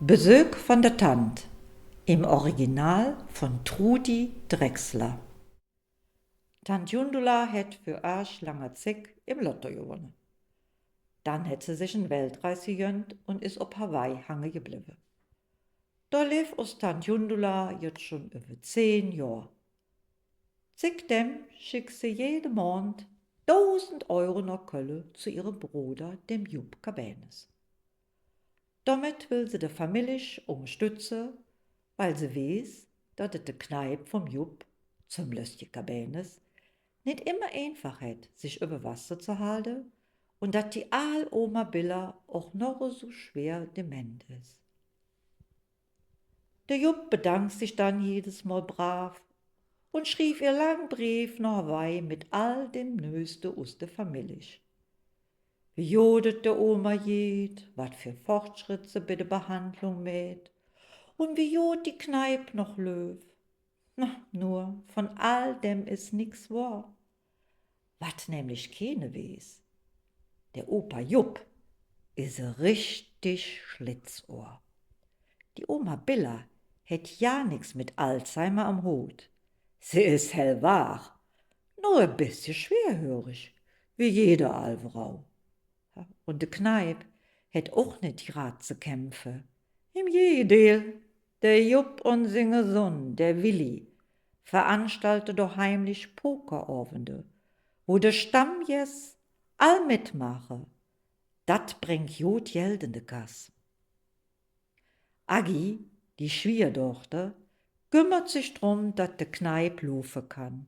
Besuch von der Tant, im Original von Trudi Drechsler. Tant Jundula hätt für arsch langer Zick im Lotto gewonnen. Dann hätt sie sich 'n Weltreis gegönnt und is op Hawaii hange geblieben. Da lief aus Tant Jundula jetzt schon über 10 Jahr. Zickdem schickt sie jede Mond 1.000 € nach Kölle zu ihrem Bruder, dem Jupp Cabanis. Damit will sie de Familie unterstützen, weil sie weiß, dass es de Kneip vom Jupp zum Löstje Cabanis nicht immer einfach hat, sich über Wasser zu halten und dass die Oma Billa auch noch so schwer dement ist. Der Jupp bedankt sich dann jedes Mal brav und schrieb ihr langen Brief nach Hawaii mit all dem Nöste aus der Familie. Wie jodet der Oma geht, wat für Fortschritt sie bei der Behandlung mäht und wie jod die Kneip noch löw. Na, nur von all dem is nix wahr. Wat nämlich keine weiß. Der Opa Jupp is a richtig Schlitzohr. Die Oma Billa hätt ja nix mit Alzheimer am Hut. Sie is hellwach, nur ein bisschen schwerhörig, wie jede Alvrau. Und de Kneip hätt auch nicht grad zu kämpfen. Im Jedel, der Jupp und singe Sohn, der Willi, veranstaltet doch heimlich Pokerabende, wo der Stammjes all mitmache. Dat bringt jod Geld in de Kass. Agi, die Schwiegertochter, kümmert sich drum, dat de Kneip laufen kann.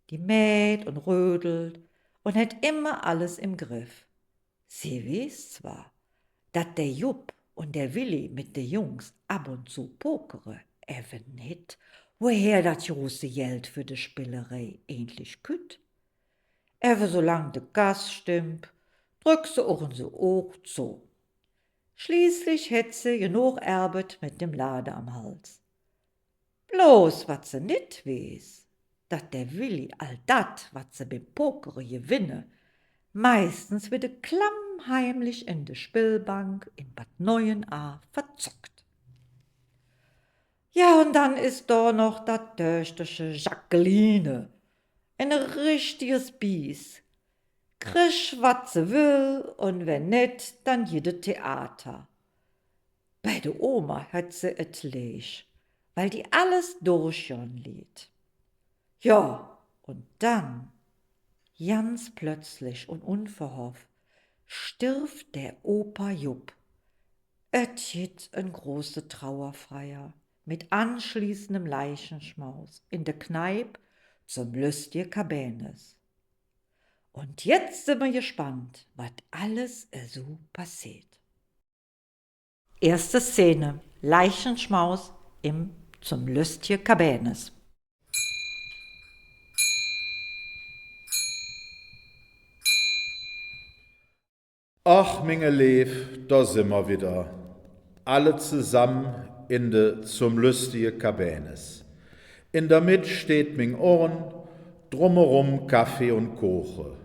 Die mäht und rödelt und hat immer alles im Griff. Sie weiß zwar, dat der Jupp und der Willi mit de Jungs ab und zu pokere, even nicht, woher dat große Geld für de Spielerei endlich kütt. Even solang de Gas stimmt, drückt sie auch in so Oog zu. Schließlich hätt sie genug Erbet mit dem Lade am Hals. Bloß wat sie nit weiß, dat der Willi all dat, wat sie beim Pokere gewinne, meistens wird klammheimlich in de Spielbank in Bad Neuenahr verzockt. Ja, und dann ist da noch dat töchterche Jacqueline, ein richtiges Bies. Krisch, wat sie will, und wenn net, dann jede Theater. Bei de Oma hat sie et leich, weil die alles durchschauen lädt. Ja, und dann, ganz plötzlich und unverhofft, stirbt der Opa Jupp. Et geht ein große Trauerfeier mit anschließendem Leichenschmaus in der Kneip zum Lüstje Cabanis. Und jetzt sind wir gespannt, was alles so passiert. Erste Szene: Leichenschmaus im zum Lüstje Cabanis. Ach, Minge Lev, da sind wir wieder. Alle zusammen in de zum Lüstje Cabanis. In der Mitte steht Ming Ohren, drumherum Kaffee und Koche.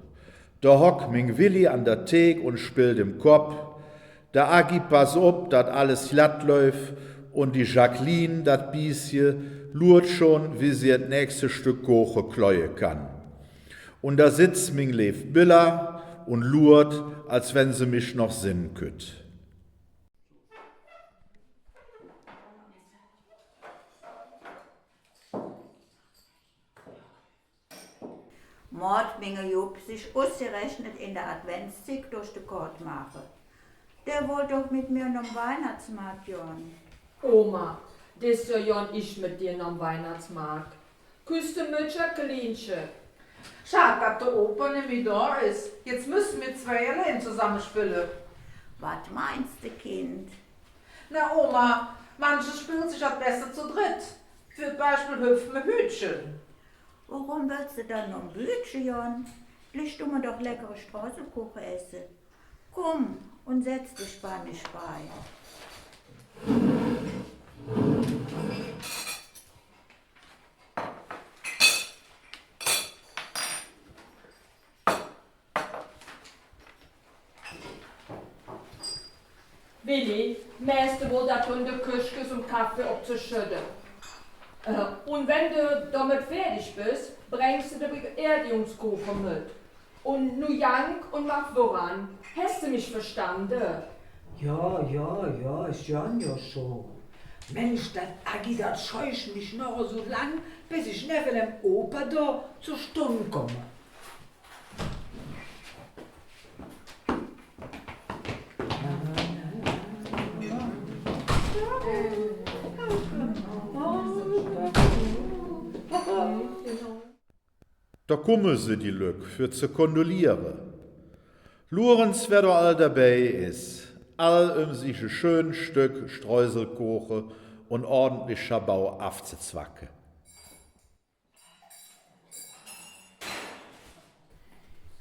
Da hock Ming Willi an der Thek und spielt im Kopf. Der Agi pass op, dat alles glatt läuft und die Jacqueline, dat Bieschen, lurt schon, wie sie das nächste Stück Koche kleue kann. Und da sitzt Ming Lev Billa und lurt, als wenn sie mich noch sinnen kütt. Mordminge Jupp sich ausgerechnet in der Adventszeit durch den Kort machen. Der wollte doch mit mir am Weihnachtsmarkt gehen. Oma, das ja ich mit dir am Weihnachtsmarkt. Küsste mit Jacqueline. Schade, dass der Opa nicht mehr da ist. Jetzt müssen wir zwei allein zusammenspielen. Was meinst du, Kind? Na Oma, manche spielen sich halt besser zu dritt. Für Beispiel hüpfen wir Hütchen. Warum willst du dann noch ein Bütchen gehen? Vielleicht tun wir doch leckere Straußenkuchen essen. Komm und setz dich bei mir bei. Willi, mäste wohl da in der Küche zum Kaffee abzuschütten. Und wenn du damit fertig bist, bringst du den Beerdigungskuchen mit. Und nu Jank und mach voran. Hast du mich verstanden? Ja, ist ja so. Mensch, das Agi, das scheucht mich noch so lang, bis ich neben dem Opa da zur Stunde komme. Da kommen sie die Lück für zu kondolieren. Lorenz, wer da all dabei ist, all sich ein schön Stück Streuselkuchen und ordentlich Schabau aufzuzwacken.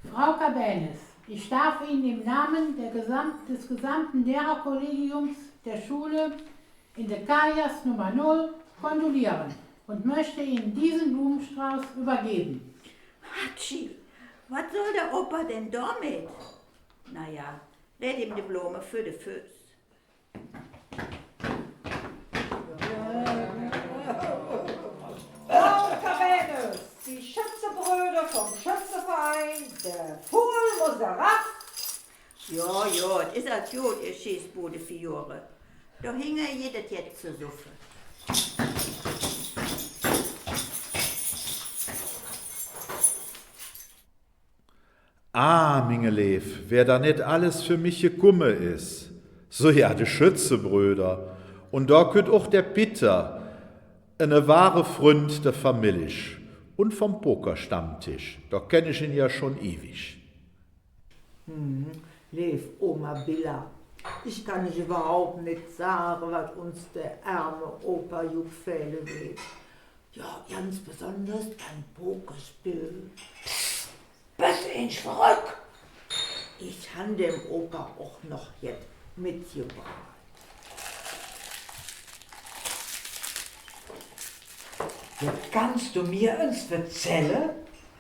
Frau Cabanis, ich darf Ihnen im Namen des gesamten Lehrerkollegiums der Schule in der Kajas Nummer 0 kondolieren und möchte Ihnen diesen Blumenstrauß übergeben. Hatschi, was soll der Opa denn damit? Naja, red ihm die Blume für die Füße. Frau Cabanis, die Schützebrüder vom Schützeverein, der Pohl muss herab. Ja, das ist als gut, ihr Schießbude für Jahre. Da hinge jedes jetzt zu suffen. Ah, Mingelev, wer da nicht alles für mich gekommen ist. So ja, die Schützebrüder. Und da könnt auch der Peter, eine wahre Freund der Familie. Und vom Pokerstammtisch. Da kenn ich ihn ja schon ewig. Lev, Oma Billa, ich kann nicht überhaupt nicht sagen, was uns der arme Opa gefällt wird. Ja, ganz besonders ein Pokerspiel. Bist du nicht verrückt? Ich habe dem Opa auch noch jetzt mitgebracht. Jetzt kannst du mir uns erzählen,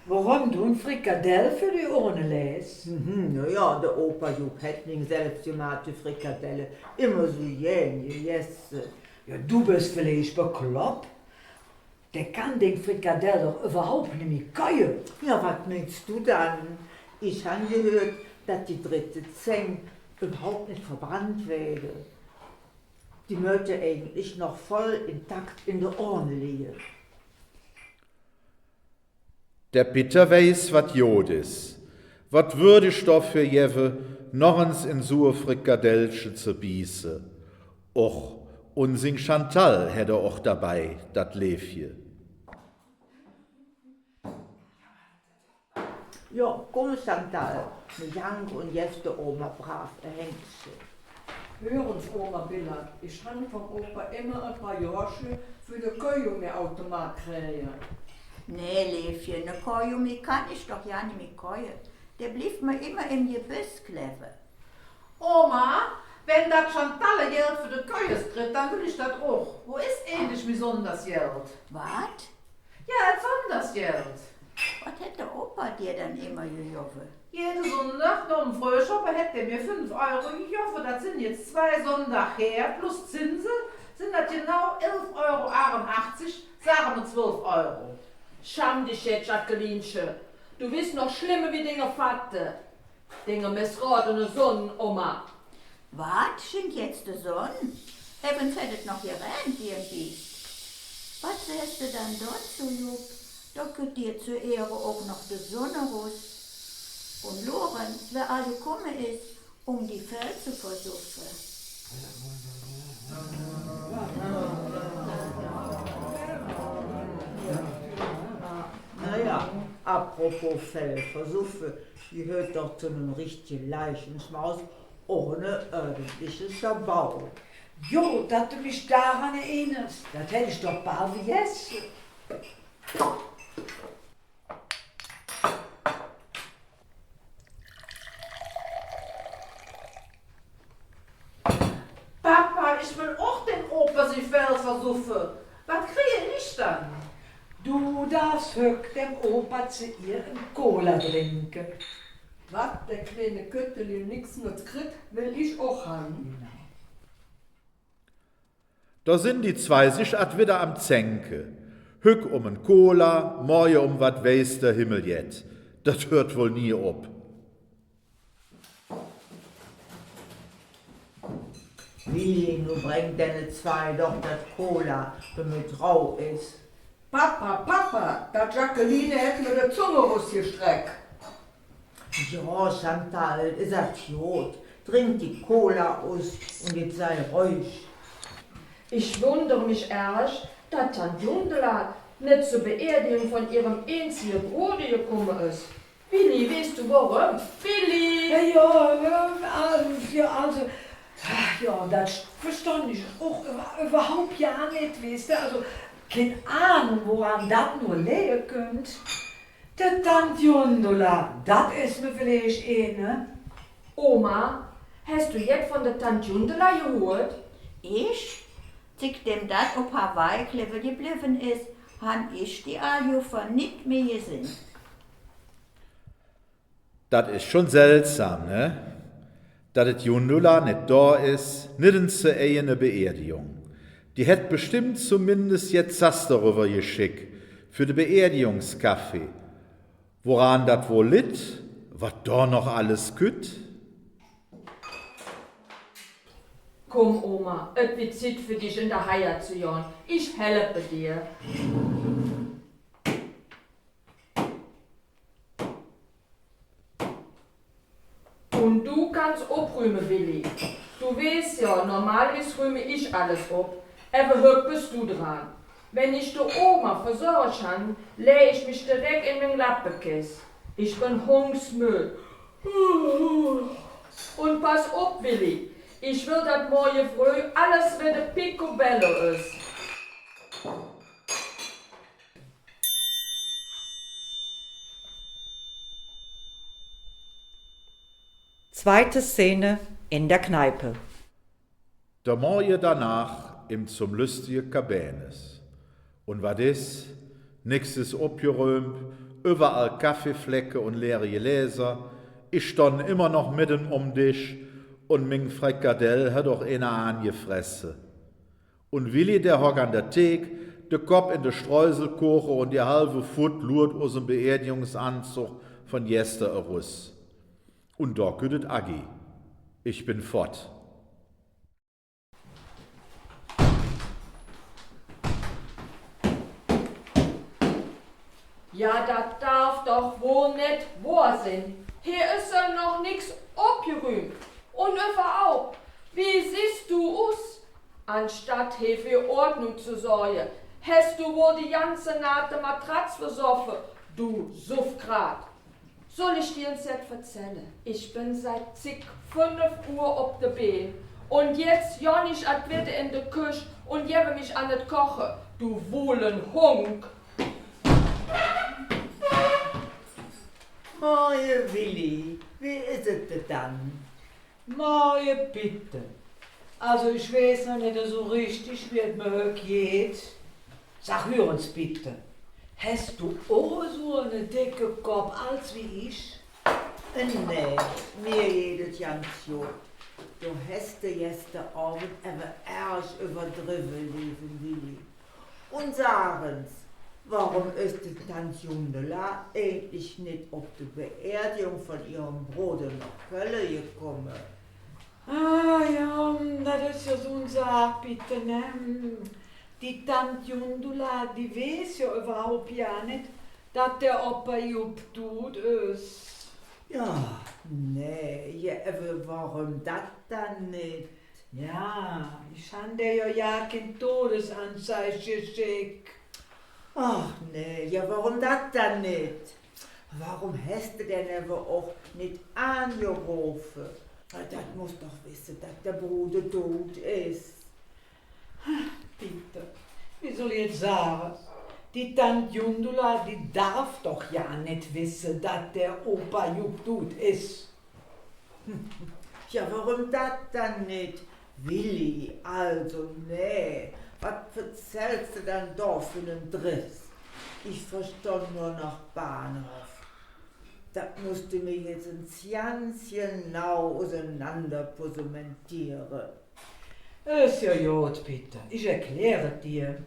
warum du ein Frikadell für die Urne lässt? Ja, der Opa hat nicht selbstgemachte Frikadelle immer so gern gegessen. Ja, du bist vielleicht bekloppt. Der kann den Frikadell doch überhaupt nicht mehr kauen. Ja, was meinst du dann? Ich habe gehört, dass die dritte Zeng überhaupt nicht verbrannt werde. Die möchte eigentlich noch voll intakt in der Urne liegen. Der Peter weiß, wat Jod is. Wat Würdestoff für Jewe, nochens in so Frikadellsche zu biese. Och, und sing Chantal hätte auch dabei, dat Lefje. Ja, komm Chantal, mit Jank und jetzt der Oma brav erhängt sie. Hören's, Oma Billa, ich habe vom Opa immer ein paar Jahre für den Kaugummi-Automat kriegen. Nee, Levchen, ne Kaugummi kann ich doch ja nicht mehr kauen. Der blieb mir immer im Gebiss kleben. Oma, wenn das Chantal Geld für die Kühe kriegt, dann will ich das auch. Wo ist ähnlich wie Sondersgeld? Was? Ja, Sondersgeld. Was hätte der Opa dir dann immer geholfen? Jeden Sonntag nach dem Frühschoppen hätte er mir 5 Euro geholfen. Das sind jetzt 2 Sonntage her, plus Zinsen sind das genau 11,88 Euro, sagen wir 12 Euro. Scham dich jetzt, Jacqueline. Du bist noch schlimmer wie Dinge Vater. Dinge missratene Sohn, Oma. Was? Schenkt jetzt der Sonn? Evans hättet noch gerannt irgendwie. Was wärst du dann dort so, Jupp? Da könnt dir zur Ehre auch noch die Sonne raus. Und Lorenz, wer alle gekommen ist, um die Fell zu versuchen. Naja, apropos Fellversuche, gehört doch zu einem richtigen Leichenschmaus ohne ordentliches Schabau. Jo, dass du mich daran erinnerst, das hätte ich doch bald vergessen. Papa, ich will auch den Opa sie Fell versuchen. Was kriege ich dann? Du darfst höck dem Opa zu ihr einen Cola trinken. Was, der kleine Kötteli nix mit kriegt, will ich auch haben. Da sind die zwei sich at wieder am Zänke. Hück en Cola, morje wat weiß der Himmel jet. Das hört wohl nie op. Willi, nu bring deine zwei doch das Cola, damit rau ist. Papa, da Jacqueline hat mir die Zunge rausgestreckt. Ja, Chantal, ist das gut. Trink die Cola aus und jetzt sei ruhig. Ich wundere mich erst, dass Tante Jundela nicht zur Beerdigung von ihrem einzigen Bruder gekommen ist. Willi, weißt du warum? Willi! Ja, das verstand ich auch überhaupt ja nicht, weißt du, also keine Ahnung, woran das nur liegen könnte. Der Tante Jundula, das ist mir vielleicht ne? Oma, hast du jetzt von der Tante Jundela gehört? Ich? Seitdem das auf Hawaii clever geblieben ist, han ich die Aljufer nicht mehr gesehen. Das ist schon seltsam, ne? Dass et Jundula nicht da ist, nitten zur eigene Beerdigung. Die hätt bestimmt zumindest jetzt das darüber geschickt, für de Beerdigungskaffee. Woran dat wohl litt, wat da noch alles kütt? Komm, Oma, es wird Zeit für dich in der Heirat zu gehen. Ich helfe dir. Und du kannst abrühmen, Willi. Du weißt ja, normalerweise rühme ich alles ab. Aber heute bist du dran. Wenn ich die Oma versorgen kann, lege ich mich direkt in den Lappenkiss. Ich bin hungsmüde. Und pass auf, Willi. Ich will, dass morgen früh alles wieder picobello ist. Zweite Szene in der Kneipe. Der Morgen danach im zum lustige Kabenes. Und wat is? Nix ist abgeräumt, überall Kaffeeflecke und leere Gläser. Ich stand immer noch mitten um dich und mein Frikadell hat auch einer angefressen. Und Willi, der hock an der Thek, der Kopf in der Streuselkuche und die halbe Foot lurt aus dem Beerdigungsanzug von Jester Russ. Und da güdet Agi. Ich bin fort. Ja, das darf doch wohl nicht wahr sein. Hier ist ja noch nix abgerühmt. Und überhaupt, wie siehst du aus? Anstatt hier für Ordnung zu sorgen, hast du wohl die ganze Nacht die Matratze versoffen, du Suffgrad. Soll ich dir jetzt erzählen? Ich bin seit 5 Uhr auf der Beine. Und jetzt jon ich wieder in der Küche und gebe mich an das Kochen, du wohlen Hunk. Moje Willi, wie ist es denn dann? Moje bitte. Also ich weiß noch nicht so richtig, wie es mir heute geht. Sag, hör uns bitte. Hast du auch so eine dicke Kopf als wie ich? Nee, mir jedes ganz gut. Du hast jetzt der Abend aber erst überdriven, lieben Willi. Und sagen's, warum ist die Tante Jundela eigentlich nicht auf die Beerdigung von ihrem Bruder nach Köln gekommen? Ah ja, das ist ja so eine Sache, bitte, ne? Die Tante Jundula, die weiß ja überhaupt ja nicht, dass der Opa Jupp tot ist. Ja, nee, ja, aber warum das dann nicht? Ja, ich habe dir ja kein Todesanzeige geschickt. Ach nee, ja warum das dann nicht? Warum hast du denn aber auch nicht angerufen? Das muss doch wissen, dass der Bruder tot ist. Bitte, wie soll ich jetzt sagen? Die Tante Jundula, die darf doch ja nicht wissen, dass der Opa Jupp tot ist. Ja, warum das dann nicht? Willi, also nee, was erzählst du dann da für einen Driss? Ich verstand nur nach Bahnhof. Das musst du mir jetzt ganz genau auseinander posumentieren. Ist ja gut, Peter. Ich erkläre dir.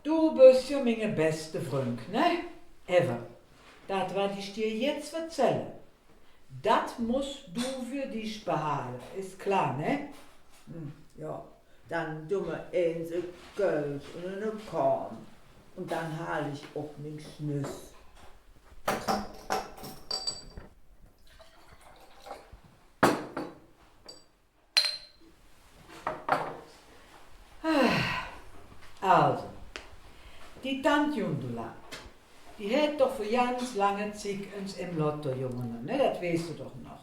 Du bist ja meine beste Freund, ne? Ever. Das, was ich dir jetzt erzähle, das musst du für dich behalten. Ist klar, ne? Ja, dann dumme Insel Geld und eine Korn. Und dann hal ich auch min Schnüss. Also, die Tante Jundula, die hat doch für ganz lange Zeit uns im Lotto gewonnen, ne? Das weißt du doch noch.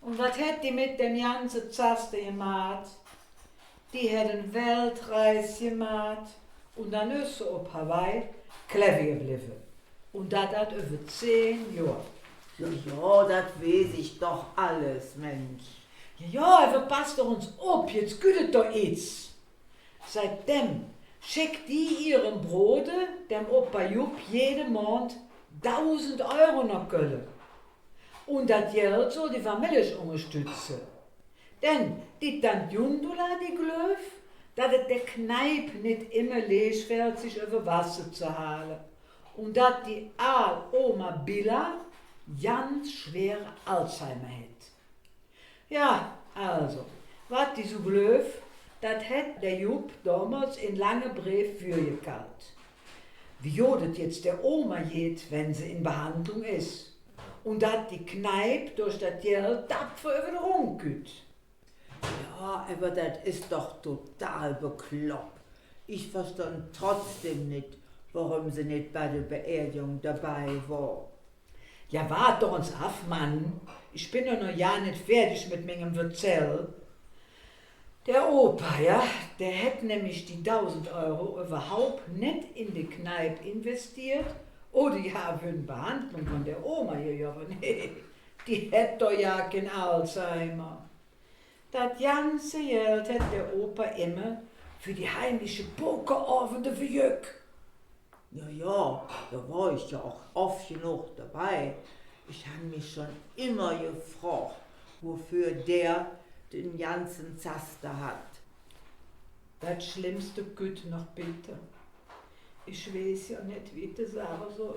Und was hat die mit dem ganzen Zaster gemacht? Die hat eine Weltreise gemacht und dann ist sie auf Hawaii clever geblieben. Und das hat über 10 Jahre. Ja, das weiß ich doch alles, Mensch. Ja, aber passt doch uns auf, jetzt gütet doch jetzt. Seitdem schickt die ihrem Brode, dem Opa Jupp, jeden Monat 1000 Euro nach Köln. Und das Geld soll die Familie unterstützen. Denn die Tante Jundula, die glaubt, dass es der Kneipp nicht immer leicht fällt, sich über Wasser zu halten. Und dass die Oma Billa ganz schwere Alzheimer hat. Ja, also, was die so glaubt, das hat der Jupp damals in lange Brief für gekallt. Wie jodet jetzt der Oma geht, wenn sie in Behandlung ist. Und dass die Kneipp durch das Geld tapfer über den Rund geht. Ja, aber das ist doch total bekloppt. Ich verstand trotzdem nicht, warum sie nicht bei der Beerdigung dabei war. Ja, wart doch uns ab, Mann. Ich bin doch noch ja nicht fertig mit meinem Erzähl. Der Opa, ja, der hätte nämlich die 1000 Euro überhaupt nicht in die Kneipe investiert oder ja für eine Behandlung von der Oma hier, aber nee, die hätte doch ja kein Alzheimer. Das ganze Geld hat der Opa immer für die heimische Pokerabende verjückt. Ja, da war ich ja auch oft genug dabei. Ich habe mich schon immer gefragt, wofür der den ganzen Zaster hat. Das Schlimmste geht noch bitte. Ich weiß ja nicht, wie ich das sagen soll.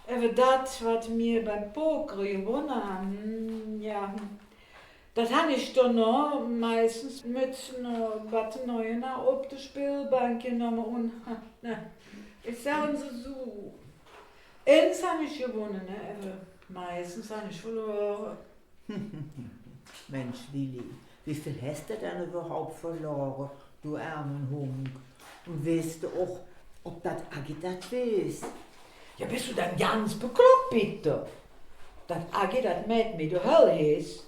Aber das, was wir beim Poker gewonnen haben, ja, das habe ich dann noch meistens mit einer Batterie auf der Spielbank genommen und, ich sage so, eins habe ich gewonnen, ne? Aber meistens habe ich verloren. Mensch, Willi, wie viel hast du denn überhaupt verloren, du armen Hund? Und weißt du auch, ob das Agi das weiß? Ja, bist du dann ganz bekloppt, bitte? Das Agi, das mäht mir die Hölle ist.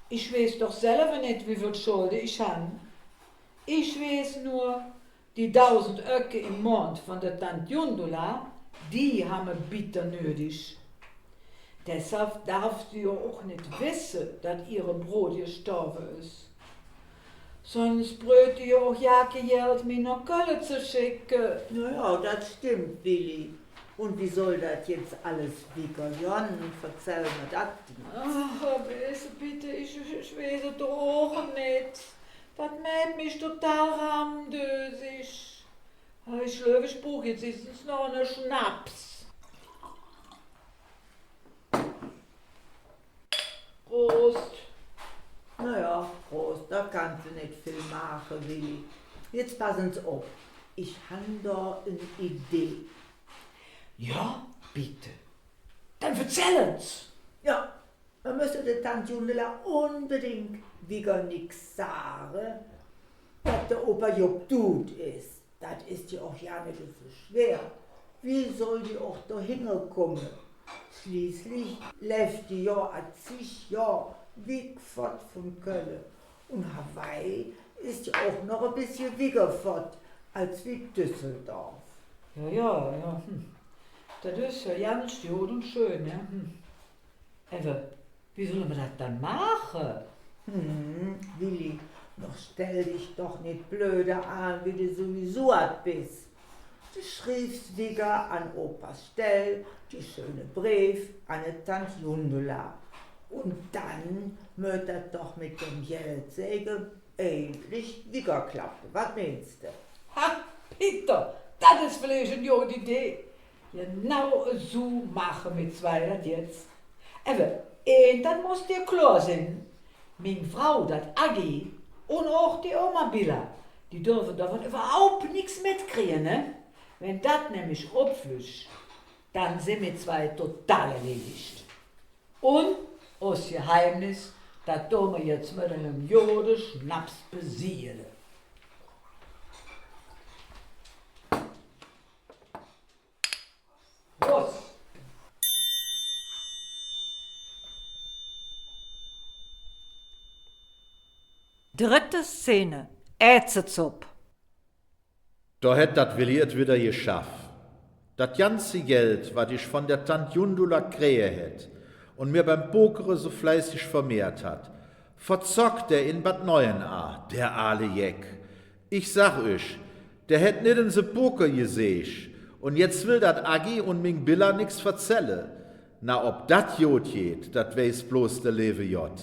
Ich weiß doch selber nicht, wie viel Schulden ich habe. Ich weiß nur, die 1000 Öcke im Monat von der Tante Jundula, die haben wir bitter nötig. Deshalb darf sie ja auch nicht wissen, dass ihre Brot gestorben ist. Sonst brüht ihr auch ja kein Geld, mir nach Köln zu schicken. Naja, das stimmt, Willi. Und wie soll das jetzt alles wiegen? Erzähl mir das. Ach, bitte, ich weiß es doch auch nicht. Das macht mich total ramdösig. Ich glaube, ich brauche jetzt noch einen Schnaps. Prost. Naja, Prost, da kannst du nicht viel machen, Willi. Jetzt passen Sie auf. Ich habe da eine Idee. Ja, bitte. Dann erzählen's. Ja, man müsste der Tante Jundula unbedingt wieder nix sagen, dass der Opa Jupp tut ist. Das ist ja auch ja nicht so schwer. Wie soll die auch da hinkommen? Schließlich lebt die ja an sich ja weg fort von Köln. Und Hawaii ist ja auch noch ein bisschen weniger fort als wie Düsseldorf. Ja. Das ist ja ganz gut und schön, ja. Aber wie sollen wir das dann machen? Willi, noch stell dich doch nicht blöder an, wie du sowieso bist. Du schriebst wieder an Opas Stell die schöne Brief an die Tante Jundula. Und dann möcht er doch mit dem Geld sagen, Eigentlich Wickerklappe, was meinst du? Ha, Peter, das ist vielleicht eine gute Idee. Genau so machen wir zwei das jetzt. Aber, dann muss dir klar sein, meine Frau, das Agi, und auch die Oma Billa, die dürfen davon überhaupt nichts mitkriegen, ne? Wenn das nämlich abflüsst, dann sind wir zwei total erledigt. Und, aus Geheimnis, das tun wir jetzt mit einem Schnaps besiedeln. Prost! Dritte Szene. Ätzezup. Da hätt dat Willi et wieder geschafft. Dat ganze Geld, wat ich von der Tant Jundula krähe hätt und mir beim Pokere so fleißig vermehrt hat, verzockt er in Bad Neuenahr, der aale Jeck. Ich sag euch, der hätt nit in se Poker gesehen und jetzt will dat Agi und Ming Billa nix verzelle. Na, ob dat Jod geht, dat weiß bloß der Lewe Jod.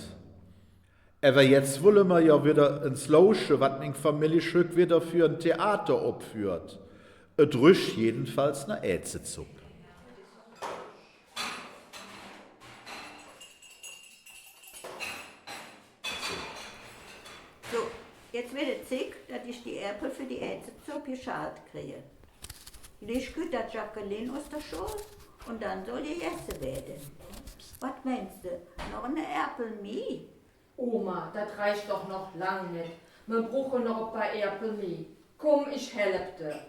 Aber jetzt wollen wir ja wieder ins Lausche, wat Ming Familie wieder für ein Theater opführt. Et rüsch jedenfalls ne Ätzezup. So, jetzt wird es Zeit, dass ich die Äpfel für die Ätzezup geschalt kriege. Ich kütter Jacqueline aus der Schule und dann soll die gegessen werden. Was meinst du? Noch eine Äpfelmie? Oma, das reicht doch noch lang nicht. Wir brauchen noch ein paar Äpfelmie. Komm, ich helfe.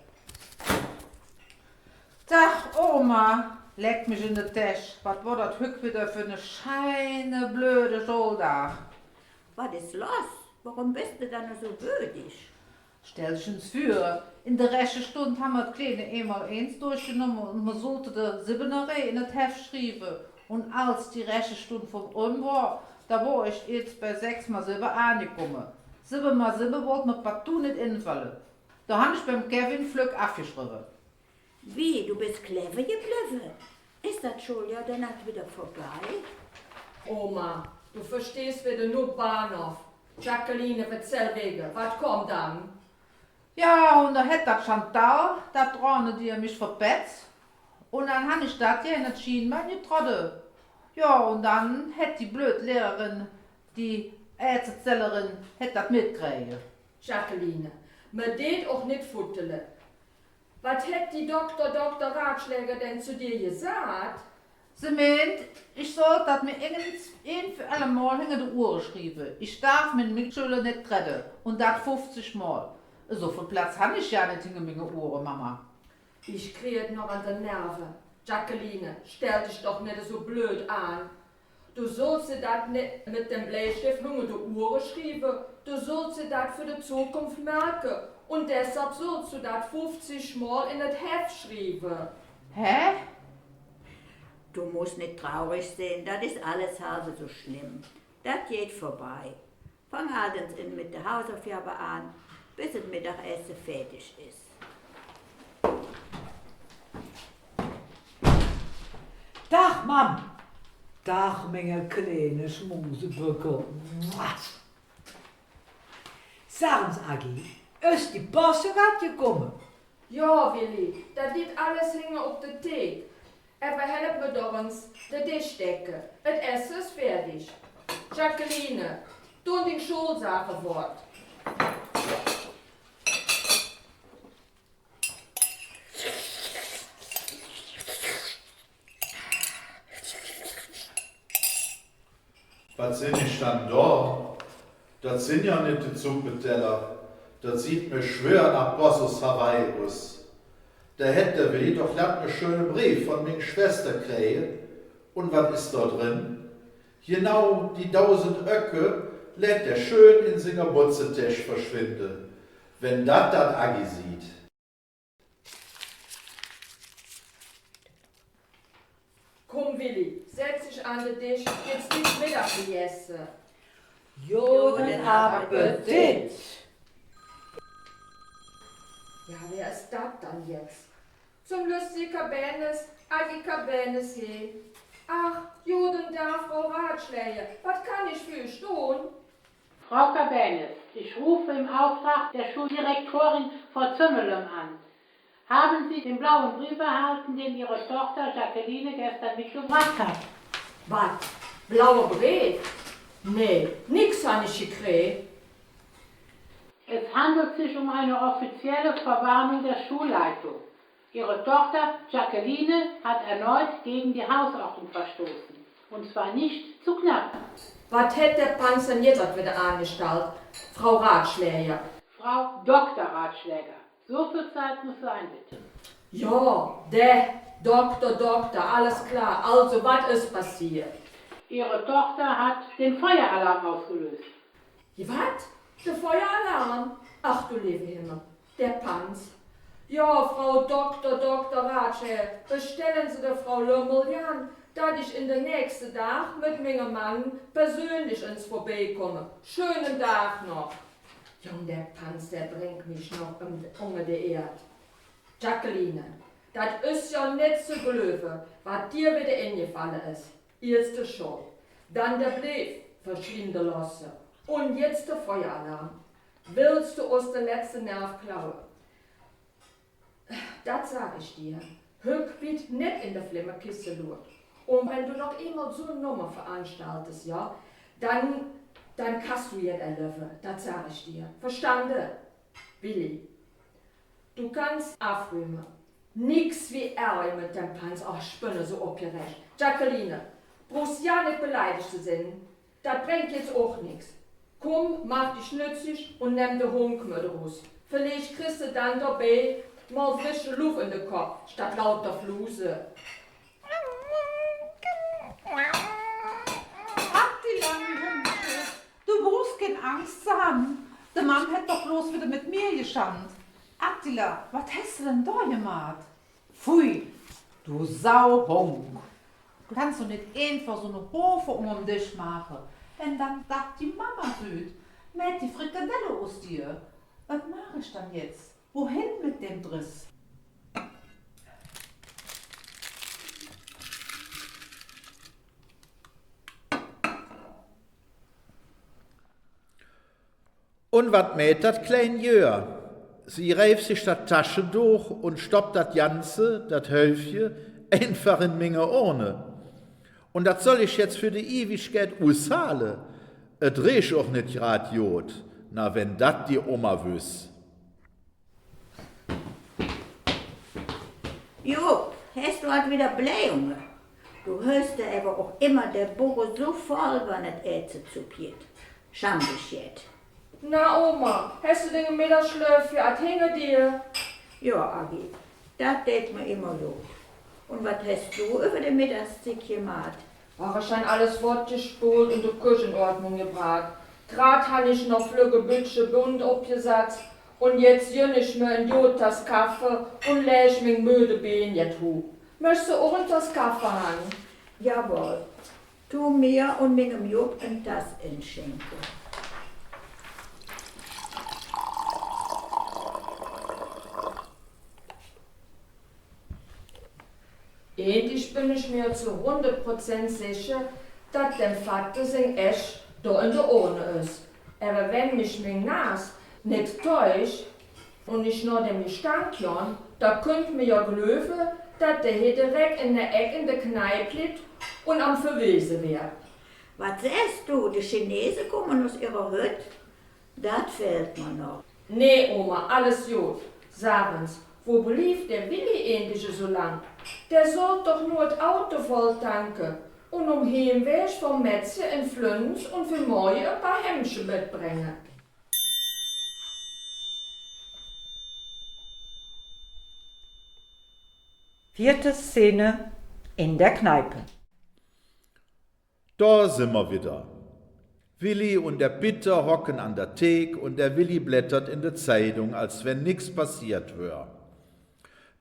Tag, Oma, leck mich in de Tasche. Was war das Hück wieder für eine scheine blöde Schuldag? Was ist los? Warum bist du dann so bödig? Stell dich ins Für. In der rechten Stunde haben wir das kleine einmal-eins durchgenommen und man sollte die Siebenerei in das Heft schreiben. Und als die rechte Stunde vom Ulm war, da war ich jetzt bei 6x7 angekommen. 7x7 wollte mir partout nicht infallen. Da habe ich beim Kevin Flück abgeschrieben. Wie, du bist clever geblieben? Ist das Schuljahr dann nicht wieder vorbei? Oma, du verstehst wieder nur Bahnhof. Jacqueline, erzähl wegen. Was kommt dann? Ja, und da hätte das Chantal, da dran, die mich verbetzt. Und dann habe ich das ja in das Schienbein getroffen. Ja, und dann hätte die blöde Lehrerin, die Ärztezellerin, hätte das mitgekriegt. Jacqueline, mir det auch nicht futteln. Was hätt die Dr. Ratschläger denn zu dir gesagt? Sie meint, ich soll das mir ein für alle Mal hinter die Uhr schreiben. Ich darf mit Mitschülern nicht trennen. Und das 50 Mal. So viel Platz habe ich ja nicht hinter meine Uhr, Mama. Ich krieg noch an den Nerven. Jacqueline, stell dich doch nicht so blöd an. Du sollst dir das nicht mit dem Bleistift hinter die Uhr schreiben. Du sollst dir das für die Zukunft merken. Und deshalb sollst du das 50 Mal in das Heft schreiben. Hä? Du musst nicht traurig sein, das ist alles halb so schlimm. Das geht vorbei. Fang abends mit der Hausaufgabe an, bis das Mittagessen fertig ist. Tag, Mam. Tag, meine kleine Schmusebücke. Sagen's, Agi, ist die Post gekommen? Ja, Willi, das liegt alles hängen auf der Theke. Aber help mir doch uns den Tisch decken. Das Essen ist fertig. Jacqueline, du die Schulsache fort. Was sind ich dann da? Das sind ja nicht die Zuppeteller. Das sieht mir schwer nach Bossos Hawaii aus. Da hätte Willi doch glatt einen schönen Brief von meiner Schwester kriegen. Und was ist da drin? Genau die 1000 Öcke lädt er schön in seiner Butzetisch verschwinden. Wenn das Agi sieht. Komm, Willi, setz dich an den Tisch, jetzt gibt's Mittagessen. Guten Appetit. Ja, wer ist das dann jetzt? Zum lustigen Kabenes, Agi Kabenes hier. Ach, Juden da, Frau Ratschläger, was kann ich für euch tun? Frau Kabenes, Ich rufe im Auftrag der Schuldirektorin Frau Zümmelem an. Haben Sie den blauen Brief erhalten, den Ihre Tochter Jacqueline gestern mitgebracht hat? Was? Blauer Brief? Nee, nix habe ich gekriegt. Es handelt sich um eine offizielle Verwarnung der Schulleitung. Ihre Tochter Jacqueline hat erneut gegen die Hausordnung verstoßen. Und zwar nicht zu knapp. Was hätte der Panzer denn jetzt wieder angestellt? Frau Ratschläger. Frau Dr. Ratschläger, so viel Zeit muss sein, bitte. Ja, der Doktor, alles klar. Also, was ist passiert? Ihre Tochter hat den Feueralarm ausgelöst. Was? Der Feueralarm? Ach du liebe Himmel, der Panz. Ja, Frau Dr. Ratschläger, bestellen Sie der Frau Lümmeljan, dass ich in den nächsten Tag mit meinem Mann persönlich ins Vorbeikomme. Schönen Tag noch. Jung, der Panz, der bringt mich noch unter die Erde. Jacqueline, das ist ja nicht so gelöwe, was dir wieder eingefallen ist. Erste Schuld, dann der Brief verschwinden lassen und jetzt der Feueralarm. Willst du aus der letzten Nerv klauen? Das sag ich dir. Hückbiet nicht in der Flimmerkiste lurt. Und wenn du noch immer so eine Nummer veranstaltest, ja, dann kannst du jetzt erlöwen. Das sag ich dir. Verstanden? Willi, du kannst aufräumen. Nix wie Ärger mit dem Panz. Ach, Spinne, so aufgerecht. Jacqueline, brauchst ja nicht beleidigt zu sein. Das bringt jetzt auch nichts. Komm, mach dich nützlich und nimm den Hund mit raus. Vielleicht kriegst du dann dabei mal frische Luft in den Kopf, statt lauter Fluse. Du brauchst keine Angst zu haben. Der Mann hat doch bloß wieder mit mir geschandt. Attila, was hast du denn da gemacht? Pfui, du Sauhung. Du kannst doch nicht einfach so eine Hofe um dich machen. Denn dann sagt die Mama süd, mäht die Frikadelle aus dir. Was mache ich dann jetzt? Wohin mit dem Driss? Und wat mäht dat klein Jör? Sie reif sich dat Tasche durch und stoppt dat Ganze, dat Hölfje, einfach in Menge Urne. Und dat soll ich jetzt für die Ewigkeit auszahlen. Et riecht auch nicht grad Jod. Na, wenn dat die Oma wüs. Jo, hast du halt wieder Blähungen? Du hörst ja aber auch immer der Buche so voll, wenn es Ätze zupiert. Scham dich jetzt. Na Oma, hast du den Mittagsschlaf at hinter dir? Ja, Agi, das tät mir immer so. Und was hast du über den Mittagstick gemacht? Ach, ich hab alles fortgespult und die Küche in Ordnung gebracht. Grad han ich noch flügge Bütsche bunt abgesetzt und jetzt jön ich mir in Jotas Kaffee und läch mich müde Bein jet hu. Möchtest du auch in das Kaffee haben? Jawohl, tu mir und meinem Job ein das entschenken. Endlich bin ich mir zu 100% sicher, dass dem Vater sein Esch da in der Urne ist. Aber wenn mich mein Nas nicht täuscht und ich nur dem Gestank jan, da könnt mir ja glöwe, dass der hier direkt in der Ecke in der Kneipe liegt und am Verwesen wär. Was sagst du, die Chinesen kommen aus ihrer Hütte? Das fehlt mir noch. Nee, Oma, alles gut. Sagen's, wo blieb der Willi endlich so lang? Der soll doch nur das Auto voll tanken und Heimweg vom Metzger in Flüns und für morgen ein paar Hemdchen mitbringen. Vierte Szene in der Kneipe. Da sind wir wieder. Willi und der Bitter hocken an der Thek und der Willi blättert in der Zeitung, als wenn nix passiert wär.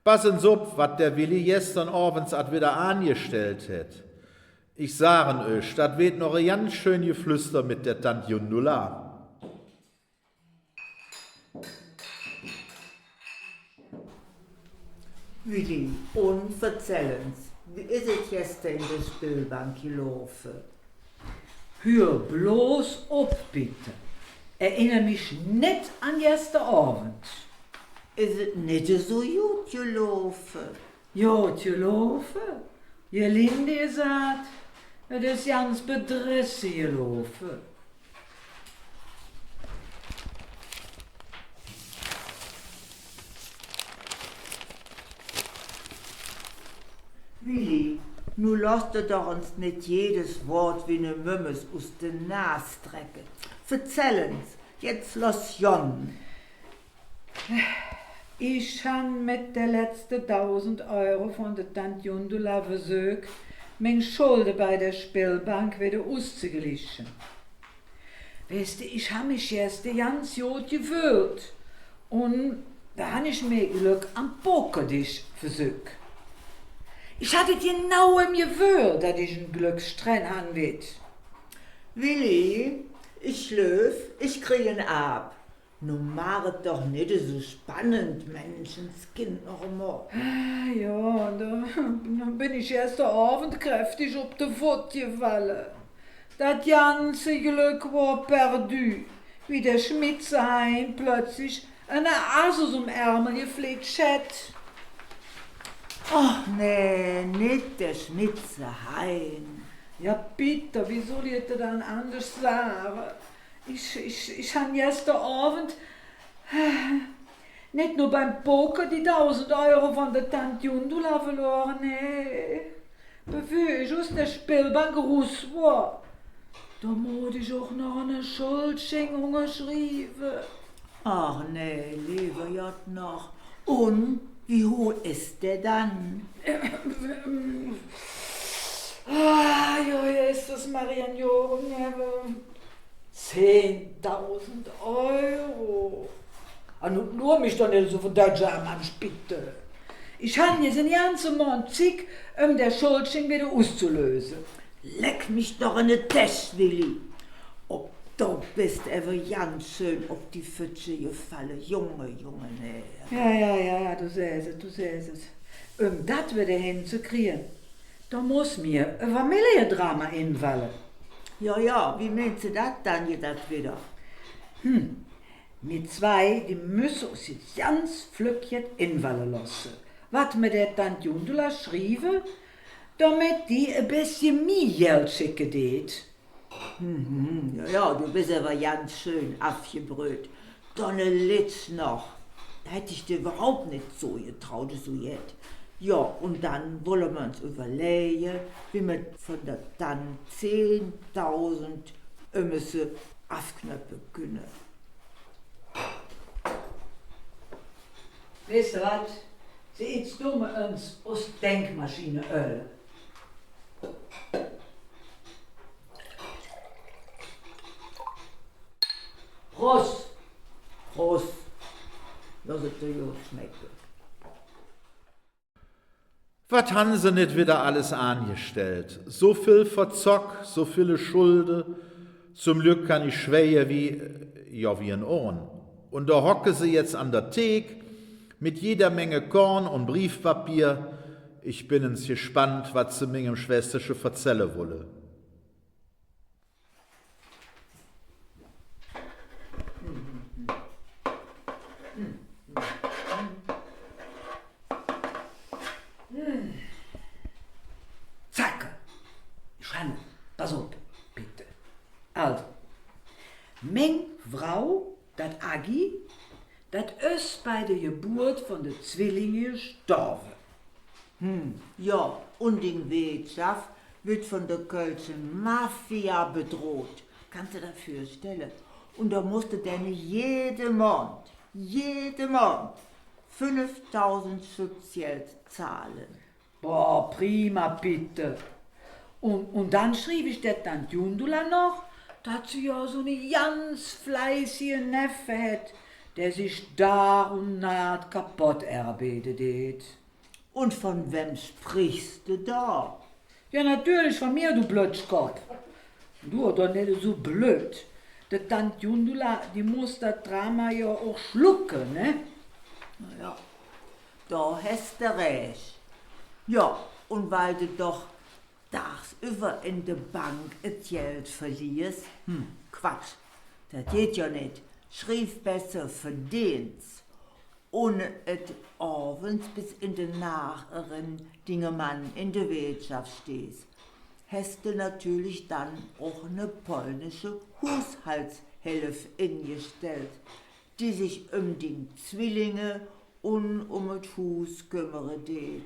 Passen Sie auf, wat der Willi gestern abends at wieder angestellt hat. Ich sagen euch, dat wird noch ein ganz schön Geflüster mit der Tante Jundula. Willi, und verzellen's, wie ist es gestern in der Spielbank gelaufen? Hör bloß ob, bitte. erinnere mich nicht an gestern Abend. Ist es nicht so gut gelaufen? Ja, gelaufen. Ihr Linde sagt, es ist ganz bedrissen gelaufen. Willi, nu lasst doch uns nicht jedes Wort wie ne Mümmes aus den Nas strecken. Verzählen's, jetzt lass Jon. Ich han mit der letzten 1000 Euro von der Tante Jundula versucht, meine Schulden bei der Spielbank wieder auszugleichen. Weißt du, ich habe mich erst ganz gut gefühlt. Und da habe ich mir Glück am Pokertisch versucht. Ich hatte genau im Gefühl, dass ich ein Glückssträhn haben wird. Willi, ich schlöf, ich krieg ihn ab. Nun machet doch nicht so spannend, Menschenskind noch einmal. Ja, da bin ich erst Abend kräftig auf den Fuß gefallen. Das ganze Glück war perdu, wie der Schmitzehain plötzlich eine Asus um Ärmel geflickt hat. Ach nee, nicht der Schmitzehain. Ja bitte, wie soll ich das dann anders sagen? Ich habe gestern Abend nicht nur beim Poker die 1000 Euro von der Tante Jundula verloren, nee. Bevor ich aus der Spielbank raus war, da musste ich auch noch eine Schuldschenkung geschrieben. Ach nee, lieber Jott noch. Und wie hoch ist der dann? Ja, ist das Marian Joren, 10.000 Euro. Nur mich doch nicht so von der German bitte. Ich habe jetzt einen ganzen Monat Zeit, der Schuldschein wieder auszulösen. Leck mich doch in den Tisch, Willi. Ob du bist aber ganz schön auf die Pfütze gefallen, Junge, nee. Ja, du siehst es. Das wieder hinzukriegen, da muss mir ein Familiendrama infallen. Ja, wie meinst du das dann jetzt wieder? Wir zwei, die müssen uns jetzt ganz flügget infallen lassen. Was mir der Tante Jundula schrieben, damit die ein bisschen mehr Geld schicken geht. Ja, du bist aber ganz schön aufgebrüht. Donne Litz noch. Hätte ich dir überhaupt nicht so getraut, so jetzt. Ja, und dann wollen wir uns überlegen, wie wir von der dann 10.000 müssen aufknöpfen können. Weißt du was? Sie jetzt dumme uns aus Denkmaschine Öl. Prost! Prost. Lass es dir gut schmecken. Was haben sie nicht wieder alles angestellt? So viel Verzock, so viele Schulden. Zum Glück kann ich schwer wie ein Ohren. Und da hocke sie jetzt an der Thek mit jeder Menge Korn und Briefpapier. Ich bin ins gespannt, was sie meinem Schwesterchen verzelle wolle. Zack! Schande, pass auf, bitte. Also, mein Frau, dat Agi, dat ist bei der Geburt von der Zwillinge gestorben. Ja, und in Wirtschaft wird von der Kölschen Mafia bedroht. Kannst du dir das vorstellen? Und da musste denn jeden Monat 5.000 Schutzgeld zahlen. Boah, prima, bitte. Und dann schrieb ich der Tante Jundula noch, dass sie ja so eine ganz fleißige Neffe hat, der sich da und naht kaputt arbeitet. Und von wem sprichst du da? Ja, natürlich von mir, du Blödskopf. Du, doch nicht so blöd. Der Tante Jundula, die muss das Drama ja auch schlucken, ne? Ja, da hast du recht. Ja, und weil du doch tagsüber in der Bank das Geld verlierst, Quatsch, Das geht ja nicht. Schrieb besser verdient's. Und et abends bis in den Nacheren Dinge man in der Wirtschaft stehst. Hast du natürlich dann auch eine polnische Haushaltshilfe ingestellt, die sich um die Zwillinge und um das Haus kümmere det.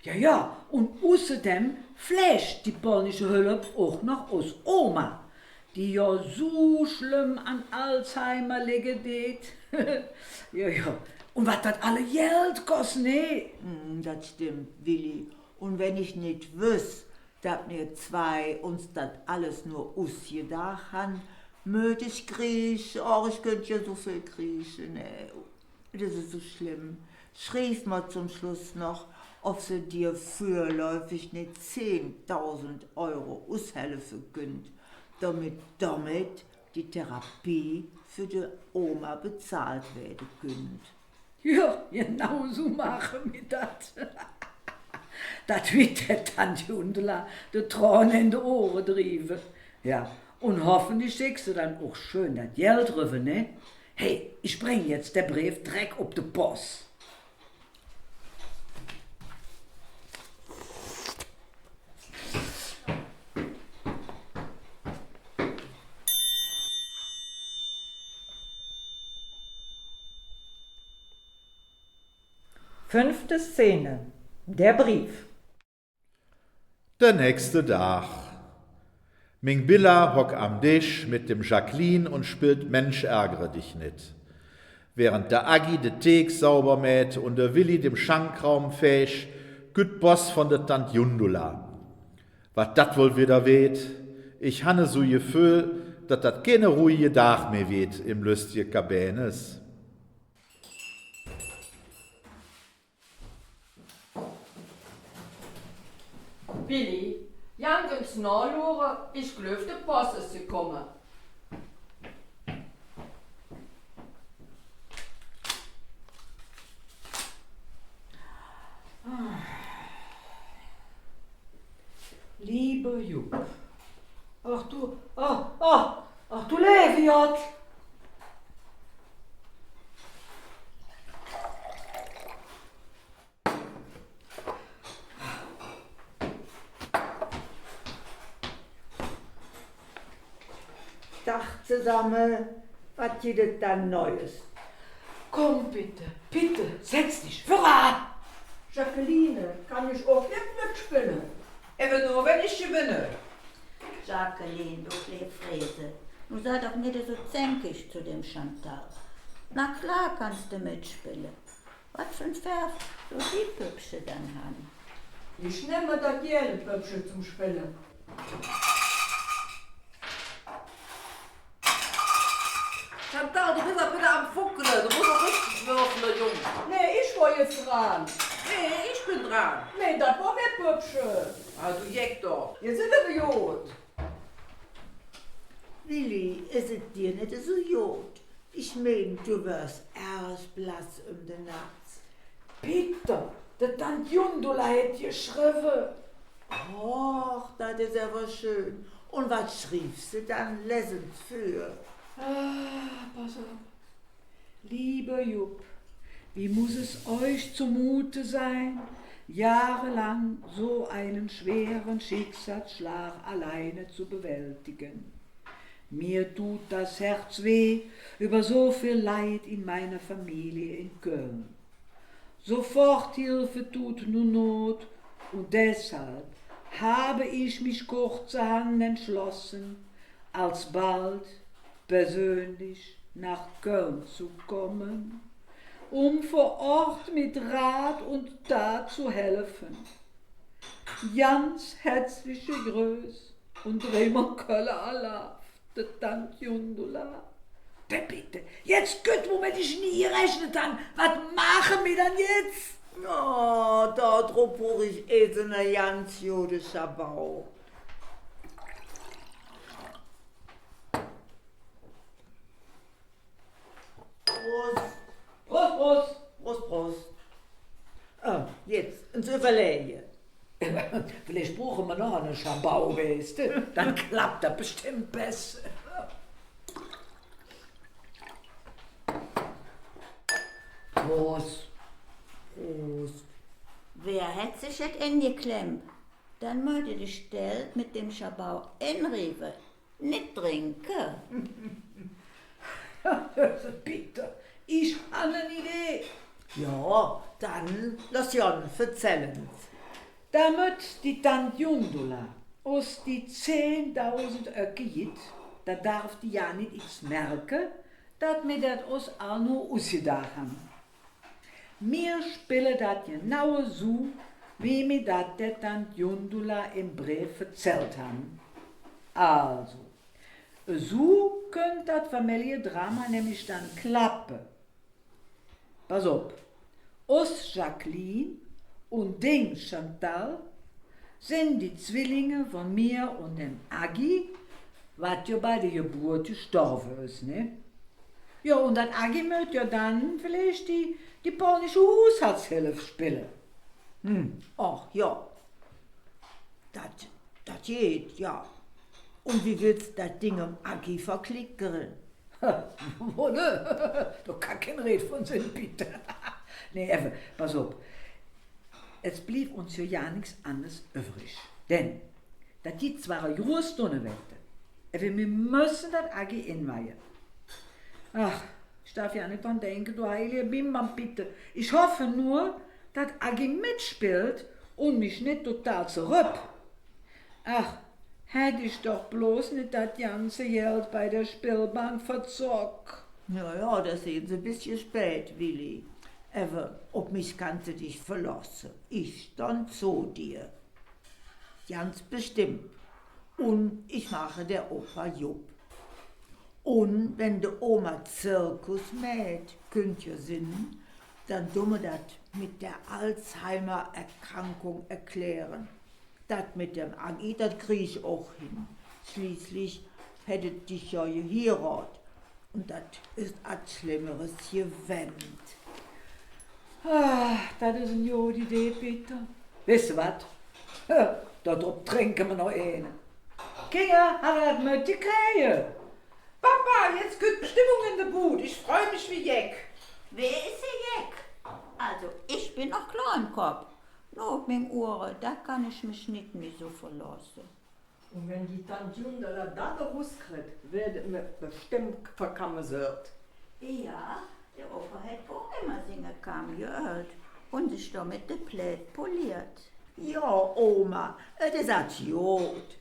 Ja, und außerdem flecht die polnische Hilfe auch noch aus Oma, die ja so schlimm an Alzheimer liegen det. Ja, und was das alle Geld kostet, ne? Das stimmt, Willi. Und wenn ich nicht wüs, dass wir zwei uns das alles nur ausgedacht haben, möchte ich kriechen, ich könnte ja so viel kriechen, ne? Das ist so schlimm. Schrieb mal zum Schluss noch, ob sie dir vorläufig nicht 10.000 € aushelfen könnt, damit die Therapie für die Oma bezahlt werden könnt. Ja, genau so machen wir das. Das wird der Tante Jundela die Tränen in die Ohren treiben. Ja, und hoffentlich schickst du dann auch schön das Geld rüber, ne? Hey, ich bring jetzt der Brief direkt auf die Post. Fünfte Szene. Der Brief. Der nächste Tag. Ming Billa hock am Tisch mit dem Jacqueline und spielt Mensch ärgere dich nicht. Während der Agi de Teeg sauber mäht und der Willi dem Schankraum fäsch, güt Boss von der Tant Jundula. Was dat wohl wieder weht? Ich hanne so Gefühl, dat dat keine ruhige Tag mehr weht im lüstige Kabänes. Billy, Jankens nachschauen, ich glaube, der Post ist gekommen. Liebe Jupp, ach du Leviot! Tag zusammen, was gibt es dann Neues? Komm bitte, setz dich, voran! Jacqueline, kann ich auch nicht mitspielen? Eben nur, wenn ich gewinne. Jacqueline, du Fräse, du sei doch nicht so zänkig zu dem Chantal. Na klar kannst du mitspielen. Was für ein Pferd du die Püpsche dann haben. Ich nehme das gerne Pöpsche zum Spielen. Chantal, du bist doch wieder am Fuckeln. Du musst doch richtig würfeln, Junge. Nee, ich war jetzt dran. Nee, ich bin dran. Nee, das war mir Pöpsche. Ah, du jeck doch. Jetzt sind wir gut. Willi, ist es dir nicht so gut? Ich mein, du wirst erst blass um den Nacht. Peter, der Tant Jundula hat geschrieben. Och, das ist aber schön. Und was schrieb sie dann lesend für? Pass auf. Lieber Jupp, wie muss es euch zumute sein, jahrelang so einen schweren Schicksalsschlag alleine zu bewältigen? Mir tut das Herz weh über so viel Leid in meiner Familie in Köln. Soforthilfe tut nur Not und deshalb habe ich mich kurzerhand entschlossen, alsbald persönlich nach Köln zu kommen, um vor Ort mit Rat und Tat zu helfen. Ganz herzliche Grüße und Bremer Kölle Allah, der Tant Jundula. Bitte, jetzt gut, womit ich nie gerechnet habe. Was machen wir dann jetzt? Oh, da drüber ich so eine ganz jüdischer Bau. Prost. Prost, Prost. Prost, Prost. Ah, jetzt ins Überlegen. Vielleicht brauchen wir noch eine Schabau, weißt du? Dann klappt das bestimmt besser. was? Prost. Wer hat sich jetzt eingeklemmt? Dann möchte die Stell mit dem Schabau inriven, nicht trinken. Bitte, ich habe eine Idee. Ja, dann lass Jan erzählen. Damit die Tante Jundula aus die 10.000 Öcke gibt, da darf die ja nicht iets merken, dat mir dat aus auch nur ausgedacht haben. Wir spielen dat genau so, wie mir dat der Tante Jundula im Brief erzählt haben. Also, so könnte das Familiendrama nämlich dann klappen. Pass auf, aus Jacqueline und Ding Chantal sind die Zwillinge von mir und dem Agi, was ja bei der Geburt gestorben ist, ne? Ja, und das Agi möchte ja dann vielleicht die polnische Haushaltshilfe spielen. Ach ja, das geht, ja. Und wie willst du das Ding um Agi verklickern? Oh, ne? Da kann kein Red von sein, bitte. Nee, Ewe, pass auf. Es blieb uns ja nichts anderes übrig. Denn, das die zwar eine große Stunde werden, wir müssen das Agi inweihen. Ach, ich darf ja nicht dran denken, du heilige Bimbam, bitte. Ich hoffe nur, dass Agi mitspielt und mich nicht total zurück. Ach, hätte ich doch bloß nicht das ganze Geld bei der Spielbank verzockt. Ja, das ist jetzt ein bisschen spät, Willi. Aber auf mich kannst du dich verlassen. Ich stand zu dir. Ganz bestimmt. Und ich mache der Opa Jupp. Und wenn die Oma Zirkus mäht, könnt ihr Sinn, dann tun wir das mit der Alzheimer-Erkrankung erklären. Das mit dem Agi, das krieg ich auch hin. Schließlich hätte dich ja geheiratet. Und das ist etwas Schlimmeres gewend. Ah, das ist eine gute Idee, Peter. Weißt du was? Da drauf trinken wir noch eine. Kinder, hat er das mit die Krähe? Papa, jetzt kommt Stimmung in der Bude. Ich freue mich wie Jeck. Wer ist sie Jeck? Also, ich bin noch klar im Kopf. Nur auf meinen Ohren, da kann ich mich nicht mehr so verlassen. Und wenn die Tante Jundala da rauskriegt, wird mir bestimmt verkammen wird. Ja, der Opa hat auch immer singen kam gehört und sich da mit dem Plaid poliert. Ja, Oma, das ist gut.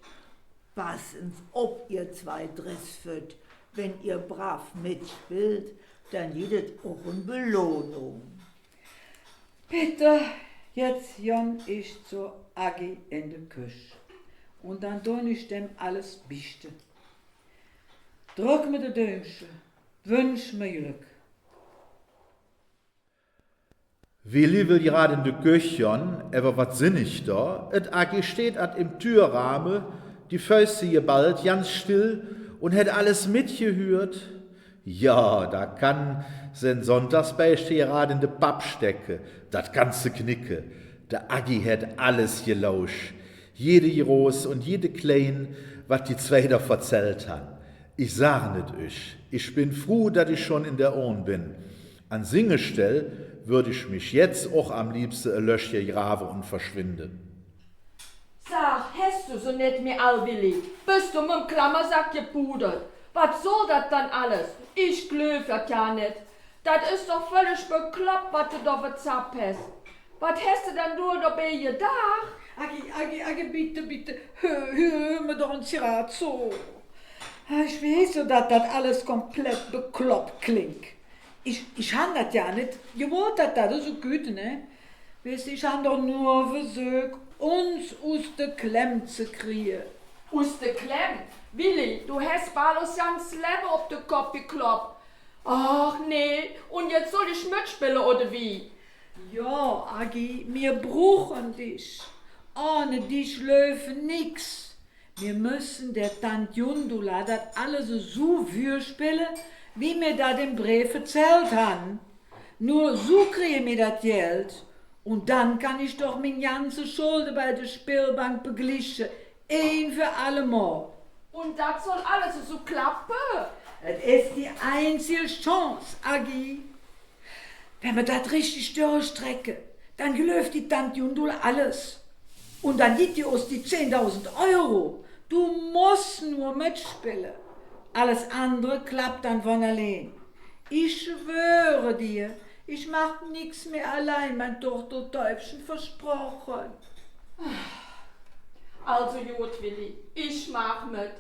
Passens, ob ihr zwei Dress führt. Wenn ihr brav mitspielt, dann gibt es auch eine Belohnung. Bitte, jetzt Jan ich zur Agi in der Küche. Und dann tue ich dem alles bichten. Drück mir die Däumchen, wünsch mir Glück. Willi will gerade in de Küche, aber was sinn ich da? Et Agi steht at im Türrahmen, die Füße geballt, ganz still und hätt alles mitgehört. Ja, da kann sen Sonntagsbeichte gerade in de Papp stecke, dat ganze Knicke. Der Agi hätt alles gelauscht, jede Groß und jede Klein, wat die zwei da verzählt han. Ich sag net euch, ich bin froh, dat ich schon in der Ohren bin. An Singestell würde ich mich jetzt auch am liebsten ein Löschchen graben und verschwinden. Sag, hast du so nicht mehr all, Willi? Bist du mit dem Klammersack gepudert? Was soll das dann alles? Ich glaub das ja nicht. Das ist doch völlig bekloppt, was du da verzappt hast. Was hast du denn nur dabei gedacht? Agi, bitte, hör mir doch ein Zirat zu. Ich weiß so, dass das alles komplett bekloppt klingt. Ich han das ja nicht gewollt, dass das so gut, ne? Weißt du, ich han doch nur versucht, uns aus der Klemm zu kriegen. Aus der Klemm? Willi, du hast bald das ganze Leben auf den Kopf gekloppt. Ach nee, und jetzt soll ich mitspielen, oder wie? Ja, Agi, wir brauchen dich. Ohne dich läuft nix. Wir müssen der Tante Jundula das alles so spielen, wie mir das im Brief erzählt haben. Nur so kriege ich das Geld. Und dann kann ich doch meine ganze Schulden bei der Spielbank beglichen. Ein für alle Mal. Und das soll alles so klappen? Das ist die einzige Chance, Agi. Wenn wir das richtig durchstrecken, dann gelöft die Tante Jundula alles. Und dann gibt die uns die 10.000 Euro. Du musst nur mitspielen. Alles andere klappt dann von allein. Ich schwöre dir, ich mach nichts mehr allein, mein Tochter-Täubchen versprochen. Also gut, Willi, ich mach mit.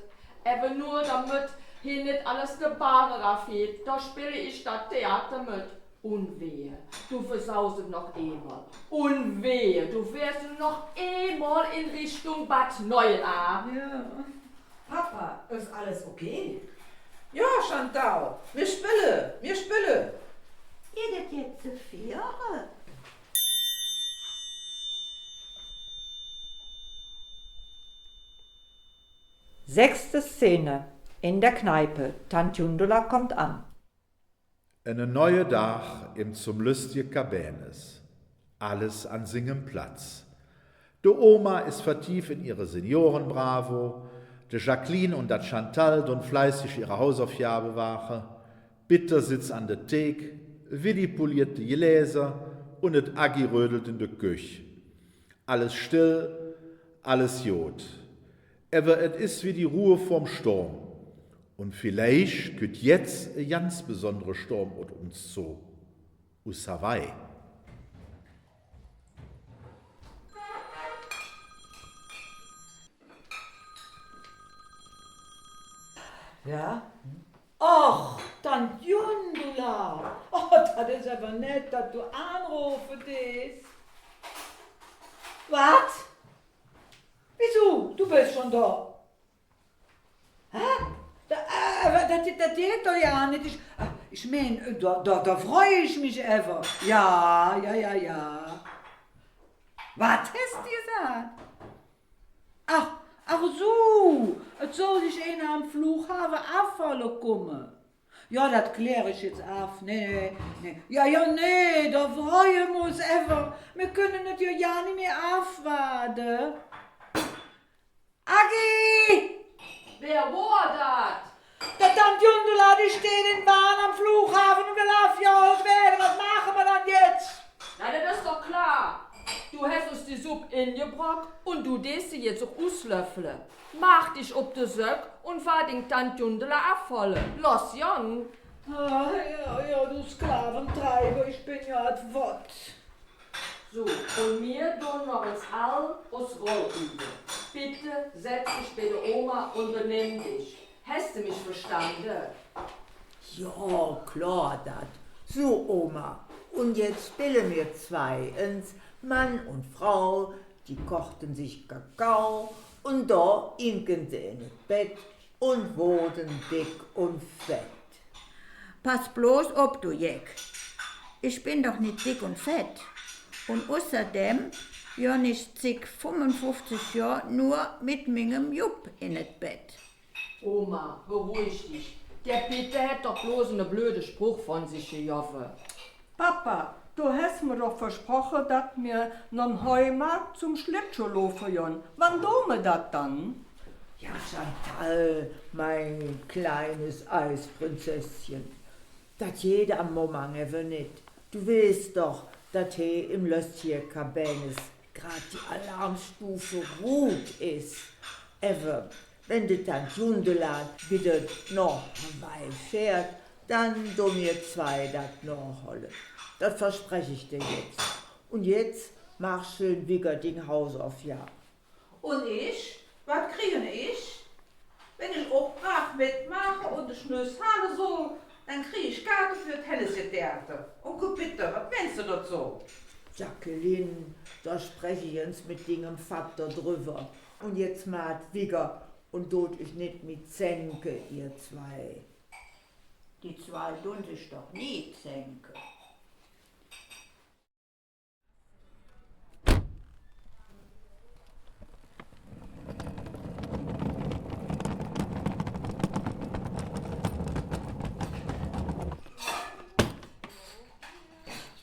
Aber nur damit hier nicht alles der Bahn fehlt, da spiele ich das Theater mit. Und wehe, du versauset noch einmal. Und wehe, du fährst noch einmal in Richtung Bad Neuenahr. Ja. Papa, ist alles okay? Ja, Chantal, wir spielen. Ihr das jetzt zu vieren? Sechste Szene. In der Kneipe. Tante Jundula kommt an. Eine neue Dach im zum lüstje Kabenes. Alles an singem Platz. De Oma ist vertieft in ihre Seniorenbravo. De Jacqueline und dat Chantal don fleißig ihre Hausaufgabe wache. Bitter sitzt an der Thek, Willi poliert die Gläser und et Agi rödelt in der Küche. Alles still, alles Jod. Aber et ist wie die Ruhe vorm Sturm. Und vielleicht geht jetzt ein ganz besonderer Sturm und uns so. Aus Hawaii. Ja? Och, Tante Jundula. Oh, das ist aber nett, dass du anrufen bist. Was? Wieso? Du bist schon da. Hä? Das geht doch ja nicht. Ich meine, da freue ich mich einfach. Ja. Was hast du gesagt? Ach so, es soll sich einer am Flughafen abfallen kommen. Ja, das kläre ich jetzt auf. Nee. Nee, da freuen wir uns einfach. Wir können natürlich ja nicht mehr aufwarten. Agi! Wer war das? Der Tante Jundula, die steht in Bahn am Flughafen und will aufgeholt werden. Was machen wir dann jetzt? Na, das ist doch klar. Du hast uns die Suppe ingebracht und du darfst sie jetzt auch auslöffeln. Mach dich ob de Söck und fahr den Tante Jundula abholen. Los, Jung. Ja, du Sklaventreiber, ich bin ja advot. So, und mir tun wir uns all aus Roll üben. Bitte setz dich bei der Oma und benimm dich. Hast du mich verstanden? Ja, klar, das. So, Oma. Und jetzt spielen wir zwei ins Mann und Frau, die kochten sich Kakao und da inken sie in das Bett und wurden dick und fett. Pass bloß ob, du Jeck. Ich bin doch nicht dick und fett. Und außerdem, ja nicht 55 Jahre nur mit meinem Jupp in das Bett. Oma, beruhig dich. Der Peter hat doch bloß einen blöden Spruch von sich gejoffen. Papa, du hast mir doch versprochen, dass wir noch Heumarkt zum Schlittschuhlaufen gehen. Wann tun wir das dann? Ja, Chantal, mein kleines Eisprinzesschen. Das jeder am Moment even nicht. Du weißt doch, dass hier im Löstje Kabenes gerade die Alarmstufe rot ist. Aber wenn die Tante Jundula wieder nach Hawaii fährt, dann do mir zwei das nachholen. Das verspreche ich dir jetzt. Und jetzt mach schön Wiggerding Haus auf ja. Und ich? Was kriege ich? Wenn ich auch brav mitmache und ich Schnüss habe so, dann kriege ich Karte für das Tennistheater. Und guck bitte, was meinst du dazu? Jacqueline, da spreche ich jetzt mit Dingem Vater drüber. Und jetzt macht Wigger und tut ich nicht mit Zenke, ihr zwei. Die zwei tun sich doch nie senken.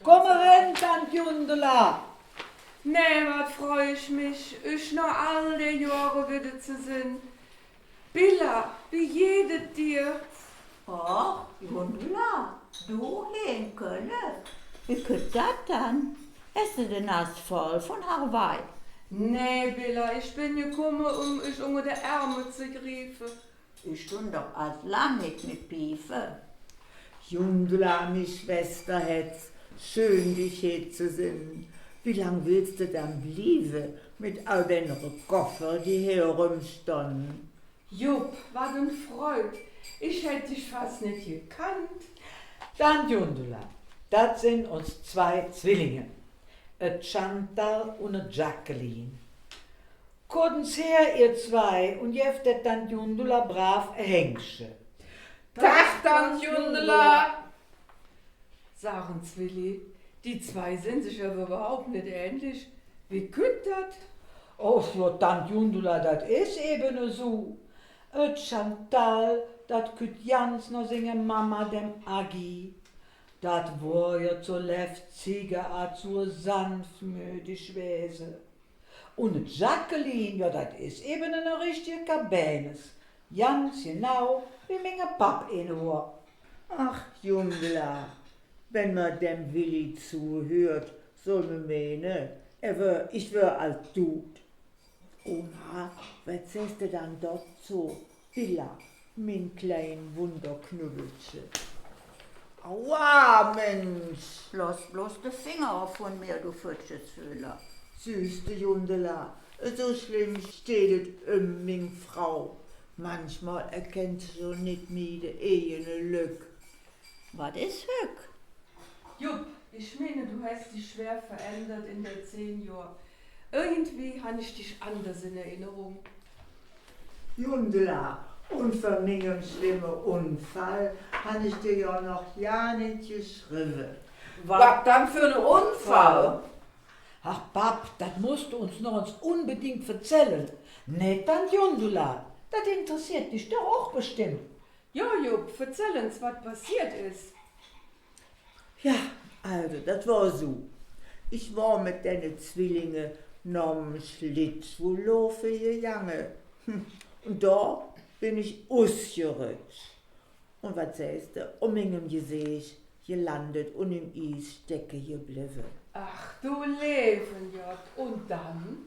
Komm rein, Tante Jundula. Nee, was freu ich mich, ich noch all die Jahre wieder zu sehen. Billa, wie jedes dir? Ach, Jundula, du hin können. Wie könnt das dann? Hast du den Nase voll von Hawaii? Nee, Billa, ich bin gekommen, um euch unter der Ärmel zu greifen. Ich stund doch als lang nicht mit Piefe. Jundula, meine Schwester, hätt's schön, dich hier zu sehen. Wie lang willst du dann bleiben mit all den Koffer, die hier rumstanden? Jupp, was eine Freude. Ich hätte dich fast nicht gekannt. Dann Jundula, das sind uns 2 Zwillinge. Et Chantal und et Jacqueline. Kurz her, ihr 2, und jeftet dann Jundula brav ein Hengsche. Tag, Tante Jundela! Sagen Zwilli, die 2 sind sich aber überhaupt nicht ähnlich. Wie könnt das? Oh, so Tante Jundula, das ist eben so. Et Chantal, das kütt ganz noch seine Mama dem Agi. Dat war ja zur Lefziger a zur sanftmütig Wese. Und Jacqueline, ja, das ist eben eine richtige Kabänes. Ganz genau, wie meine Papp inne war. Ach, Jundula, wenn man dem Willi zuhört, soll man meinen, ich wär als du. Oma, was sagst du dann dort so? Billa, mein klein Wunderknubbelchen. Aua, Mensch! Lass bloß den Finger von mir, du Fütschesfühler. Süße Jundela, so schlimm steht es meine Frau. Manchmal erkennt sie schon nicht mehr die eigene Lück. Was ist Höck? Jupp, ich meine, du hast dich schwer verändert in den 10 Jahren. Irgendwie habe ich dich anders in Erinnerung. Jundela, und für meinen schlimmen Unfall habe ich dir ja noch ja nicht geschrieben. Was dann für ein Unfall? Ach, Papp, das musst du uns noch unbedingt erzählen. Nicht an Jundula, das interessiert dich doch auch bestimmt. Ja, Jupp, erzähl uns, was passiert ist. Ja, also, das war so. Ich war mit den Zwillingen noch Schlittschuhlaufen gegangen. Und da bin ich ausgerutscht. Und was sagst du? Um meinem Gesicht gelandet und im Eis stecken geblieben. Ach, du Leben, Jott. Und dann?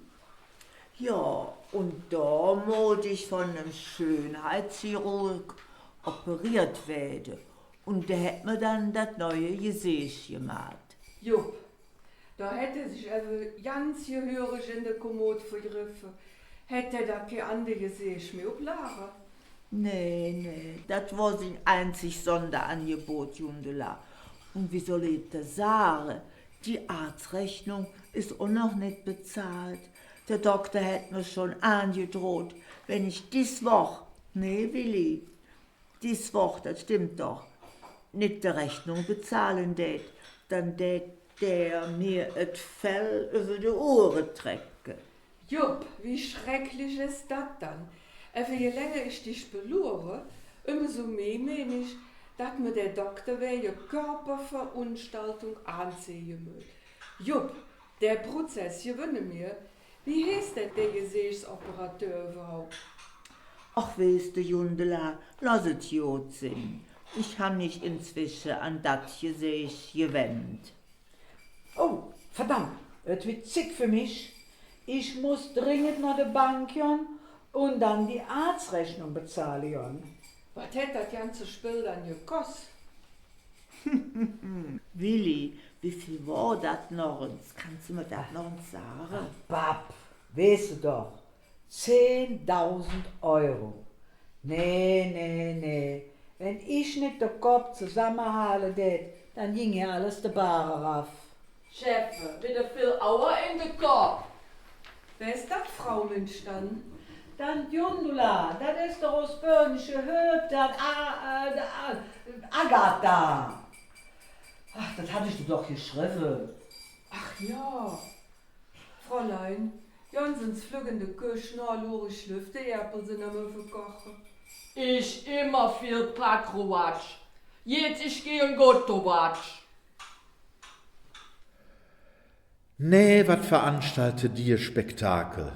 Ja, und da musste ich von einem Schönheitschirurg operiert werden. Und der hat mir dann das neue Gesicht gemacht. Jupp, da hätte sich also ganz gehörig in der Kommode vergriffen. Hätte da kein anderes Gesicht mehr oblagen. Nee, das war sein einzig Sonderangebot, Jundela. Und wie soll ich das sagen? Die Arztrechnung ist auch noch nicht bezahlt. Der Doktor hat mir schon angedroht, wenn ich Willi, dies Woche, das stimmt doch, nicht die Rechnung bezahlen tät, dann tät der mir et Fell über die Ohren trecken. Jupp, wie schrecklich ist das dann? Je länger ich dich verlore, umso mehr meine ich, dass mir der Doktor wegen Körperverunstaltung anziehen muss. Jupp, der Prozess gewinne mir. Wie heißt denn der Gesichtsoperateur überhaupt? Ach, weißt du, Jundela, lass es gut sein. Ich habe mich inzwischen an das Gesicht gewendet. Oh, verdammt, es wird zick für mich. Ich muss dringend nach der Bank gehen und dann die Arztrechnung bezahlen. Was hätte das ganze Spiel dann gekostet? Willi, wie viel war das noch? Kannst du mir das noch sagen? Papp, weißt du doch, 10.000 Euro. Nee. Wenn ich nicht den Kopf zusammenhalte, dann ging ja alles der Bahre rauf. Chefe, bitte viel Auer in den Kopf. Wer ist das, Frau Münch dann? Dann Jundula, das ist der ausbürnische Höp, das Agatha. Ach, das hattest du doch geschrieben. Ach ja, Fräulein, Jonsens flügende Küche, lore Schlüfte, Erpel sind am verkochen. Ich immer viel Prakruwatsch. Jetzt ich gehe in Gottowatsch. Nee, wat veranstalte dir Spektakel?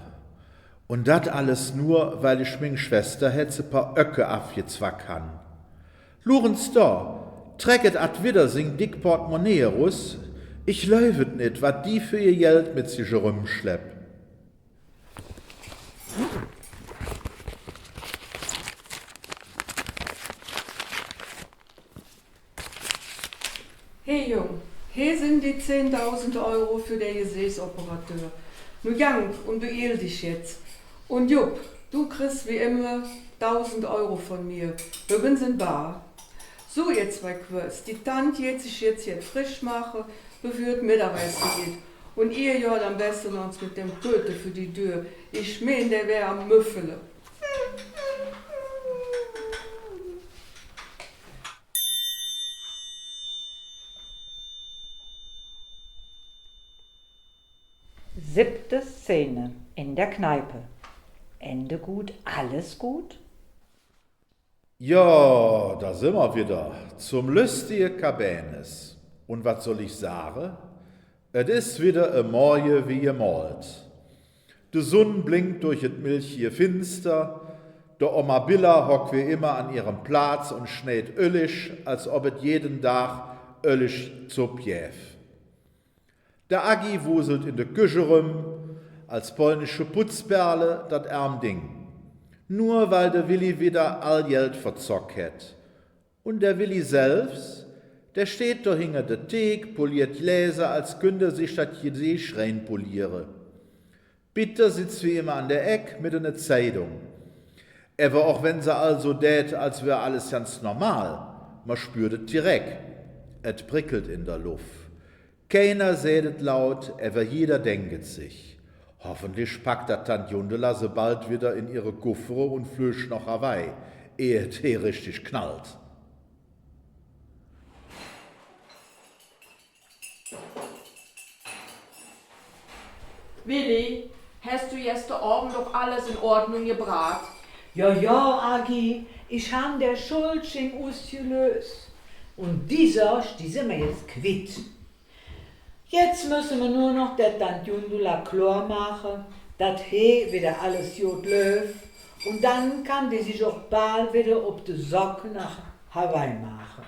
Und dat alles nur, weil ich min Schwester hetze paar Öcke afgezwack han. Lorenz da, träget at wieder sing dick Portemonnaie russ, Ich löwet nicht, wat die für ihr Geld mit sich rumschleppt. Hey Jung, hier sind die 10.000 Euro für den Gesäßoperateur. Nu Jank und beehl dich jetzt. Und Jupp, du kriegst wie immer 1.000 Euro von mir. Übrigens in bar. So, ihr zwei Quirls, die Tante jetzt sich jetzt hier frisch machen, bevor Mittagessen geht. Und ihr ja am besten uns mit dem Köter für die Tür. Ich mein, der wär am Müffele. Siebte Szene in der Kneipe. Ende gut, alles gut? Ja, da sind wir wieder. Zum lustigen Cabanes. Und was soll ich sagen? Es ist wieder ein Morgen wie gemalt. Die Sonne blinkt durch das milchige Finster. Der Oma Billa hockt wie immer an ihrem Platz und schneit öllig, als ob es jeden Tag öllig zupjäf. Der Agi wuselt in der Küche rum, als polnische Putzperle dat arm Ding. Nur weil der Willi wieder all Geld verzockt hat. Und der Willi selbst, der steht da hinter der Thek, poliert Gläser, als könnte sich das Gesicht rein poliere. Bitter sitzt wie immer an der Eck mit einer Zeitung. Aber auch wenn sie also tät, als wäre alles ganz normal, man spürt es direkt. Es prickelt in der Luft. Keiner sedet laut, aber jeder denket sich. Hoffentlich packt der Tante Jundela sie bald wieder in ihre Kuffere und flücht noch Hawaii, ehe es hier richtig knallt. Willi, hast du gestern Abend doch alles in Ordnung gebracht? Ja, Agi, ich han der Schuldschein ausgelöst. Und diese sind wir jetzt quitt. Jetzt müssen wir nur noch der Tante Jundula klar machen, dass hier wieder alles gut läuft. Und dann kann die sich auch bald wieder auf die Socken nach Hawaii machen.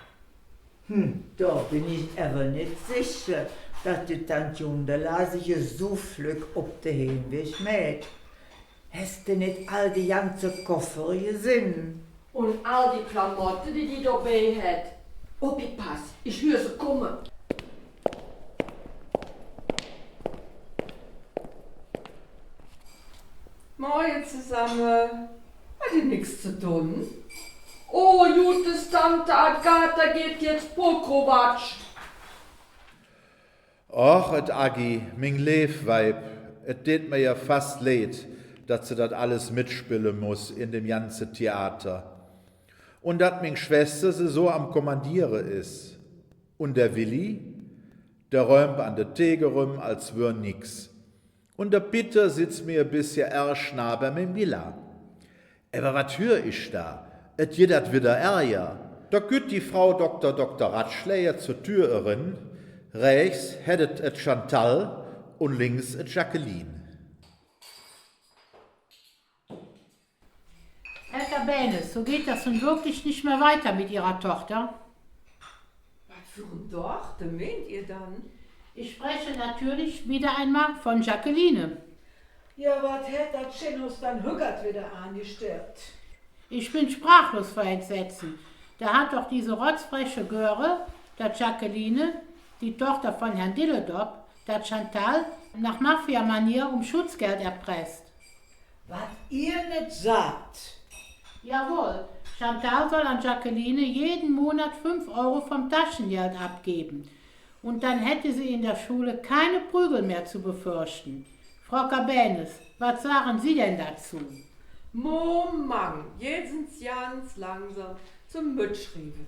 Da bin ich aber nicht sicher, dass die Tante Jundela sich so flück ob den Heimweg mäht. Hast du nicht all die ganze Koffer gesehen? Und all die Klamotten, die dabei hat. Opi, pass, ich höre sie kommen. Moin zusammen. Hat ihr nichts zu tun? Oh, gutes Tante Agatha geht jetzt Pokrowatsch. Och, et Agi, mein Leefweib, et tät mir ja fast leid, dass sie das alles mitspielen muss in dem ganzen Theater. Und dass mein Schwester sie so am Kommandiere ist. Und der Willi, der räumt an der Theke rum, als wär nix. Und der Peter sitzt mir ein bisschen erschnah bei meinem Villa. Aber was hör ich da? Et geht dat wieder Ärger. Da güt die Frau Dr. Ratschläger zur Tür rein. Rechts hättet et Chantal und links et Jacqueline. Herr Cabanes, so geht das nun wirklich nicht mehr weiter mit Ihrer Tochter? Was für eine Tochter meint ihr dann? Ich spreche natürlich wieder einmal von Jacqueline. Ja, was hat das Schenus dann Hüggert wieder angestellt? Ich bin sprachlos vor Entsetzen. Da hat doch diese rotzfreche Göre, der Jacqueline, die Tochter von Herrn Dilledop, der Chantal, nach Mafia-Manier um Schutzgeld erpresst. Was ihr nicht sagt. Jawohl, Chantal soll an Jacqueline jeden Monat 5 Euro vom Taschengeld abgeben. Und dann hätte sie in der Schule keine Prügel mehr zu befürchten. Frau Cabanes, was sagen Sie denn dazu? Mann, jetzt sind's ganz langsam zum Mitschreiben.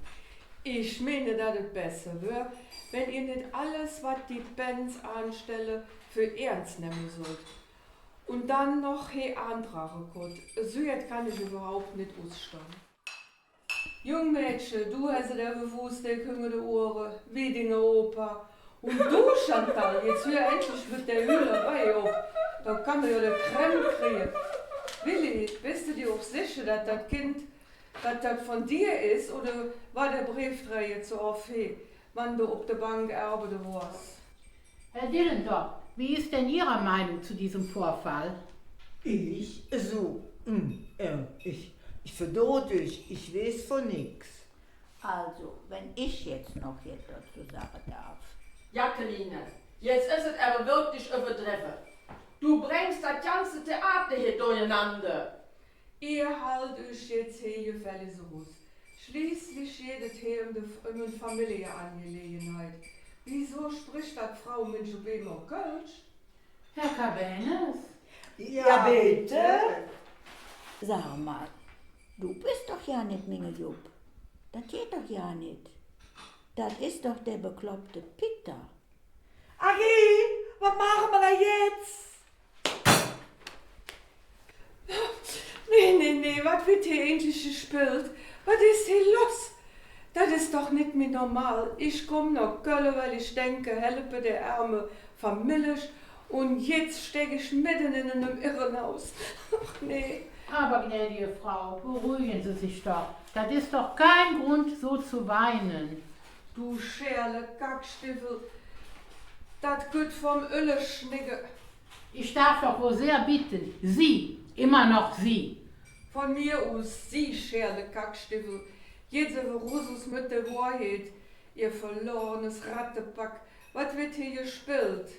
Ich meine, dass es besser wäre, wenn ihr nicht alles, was die Bands anstelle, für ernst nehmen sollt. Und dann noch Antragen könnt. So jetzt kann ich überhaupt nicht ausstehen. Jungmädchen, du hast ja bewusst die kümmernde Ohren, wie die Opa. Und du, Chantal, jetzt hör endlich mit der Hühnerei auf. Da kann man ja den Krem kriegen. Willi, bist du dir auch sicher, dass das Kind dass das von dir ist, oder war der Briefträger zu oft, wann du auf der Bank arbeiten warst? Herr Dillendorf, wie ist denn Ihre Meinung zu diesem Vorfall? Ich? So, ich verdoh dich, ich weiß von nix. Also, wenn ich jetzt noch hier dazu sagen darf. Jacqueline, jetzt ist es aber wirklich übertrieben. Du bringst das ganze Theater hier durcheinander. Ihr haltet euch jetzt hier gefällig raus. Schließlich geht es hier um eine Familienangelegenheit. Wieso spricht das Frau mit Jubema Kölsch? Herr Cabanes? Ja, bitte. Sag mal, du bist doch ja nicht Mingeljub. Das geht doch ja nicht. Das ist doch der bekloppte Peter. Agi, was machen wir da jetzt? Nee, was wird hier endlich gespielt? Was ist hier los? Das ist doch nicht mehr normal. Ich komme nach Köln, weil ich denke, helfe der arme Familie. Und jetzt stecke ich mitten in einem Irrenhaus. Ach nee. Aber, gnädige Frau, beruhigen Sie sich doch. Das ist doch kein Grund, so zu weinen. Du Scherle Kackstiefel, das gut vom Ölle schnicke. Ich darf doch wohl sehr bitten. Sie, immer noch Sie. Von mir aus, Sie Scherle Kackstiefel. Jetzt Rusus mit der Wahrheit. Ihr verlorenes Rattepack. Was wird hier gespielt?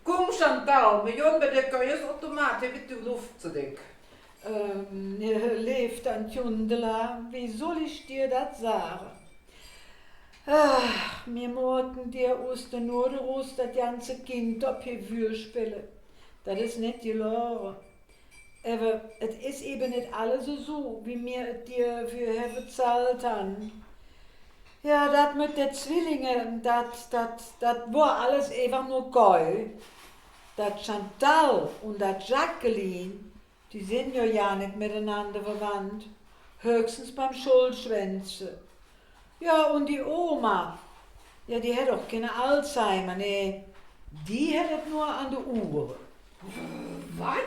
Komm Chantal, wir jungen bei der Geierautomatik mit der Luft zurück. Lebt Antjundela, wie soll ich dir das sagen? Ach, mir mochten dir aus der Norderus das ganze Kind auf hier spielen. Das ist nicht die Lore. Aber es ist eben nicht alles so, wie mir dir für bezahlt haben. Ja, das mit den Zwillingen, das war alles einfach nur geil. Das Chantal und das Jacqueline, die sind ja nicht miteinander verwandt. Höchstens beim Schulschwänze. Ja, und die Oma, ja, die hat doch keine Alzheimer, nee. Die hat es nur an der Uhr. Was?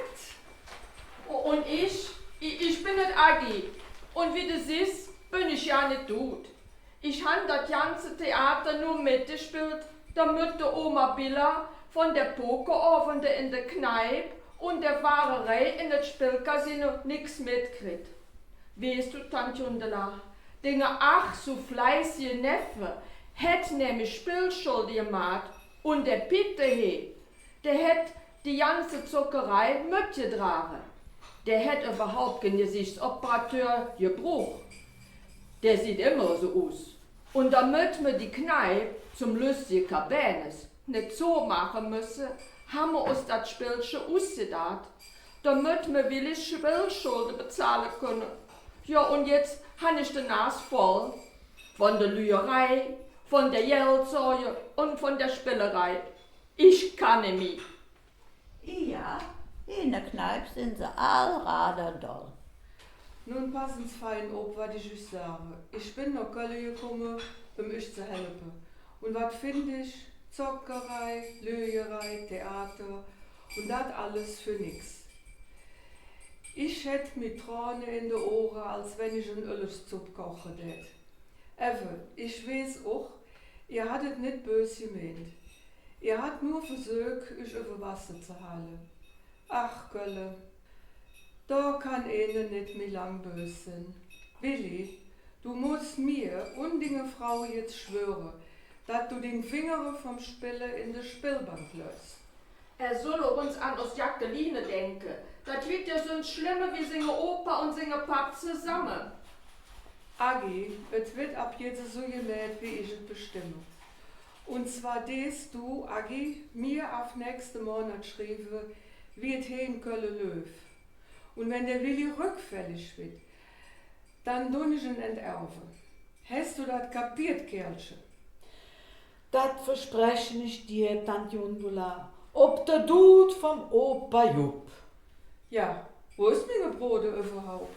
Und ich bin nicht Agi. Und wie du siehst, bin ich ja nicht tot. Ich habe das ganze Theater nur mitgespielt, damit der Oma Billa von der Pokerabende in der Kneipe und der Fahrerei in das Spielcasino nichts mitkriegt. Weißt du, Tante Jundela, Dinge ach so fleißige Neffe hätt nämlich Spielschuld gemacht und der Peter der hätt die ganze Zuckerei mitgetragen. Der hätt überhaupt keinen Gesichtsoperateur gebraucht. Der sieht immer so aus. Und damit wir die Kneipe zum lustigen Cabanes nicht so machen müssen, haben wir uns das Spielchen ausgedacht, damit wir willig Spielschulden bezahlen können. Ja, und jetzt habe ich die Nase voll von der Lügerei, von der Geldsorge und von der Spielerei. Ich kann nicht mehr. Ja, in der Kneipe sind sie allrader doll. Nun passen Sie fein auf, was ich euch sage. Ich bin nach Köln gekommen, um euch zu helfen. Und was finde ich? Zockerei, Lügerei, Theater und das alles für nix. Ich hätte mit Tränen in den Ohren, als wenn ich einen Öllersuppe kochen hätte. Eben, ich weiß auch, ihr hattet nicht böse gemeint. Ihr habt nur versucht, euch über Wasser zu halten. Ach, Kölle, da kann ihnen nicht mehr lang böse sein. Willi, du musst mir und die Frau jetzt schwören, dass du den Finger vom Spieler in die Spielbank lässt. Er soll uns an uns Jacqueline denken. Das wird ja so ein Schlimmer wie seine Opa und seine Pap zusammen. Agi, es wird ab jetzt so gemäht, wie ich es bestimme. Und zwar des du, Agi, mir auf nächsten Monat schreibe, wie es hier in Köln läuft. Und wenn der Willi rückfällig wird, dann tun ich ihn enterben. Hast du das kapiert, Kerlchen? Das verspreche ich dir, Tante Jundula, ob der Dude vom Opa Jupp. Ja, wo ist meine Brote überhaupt?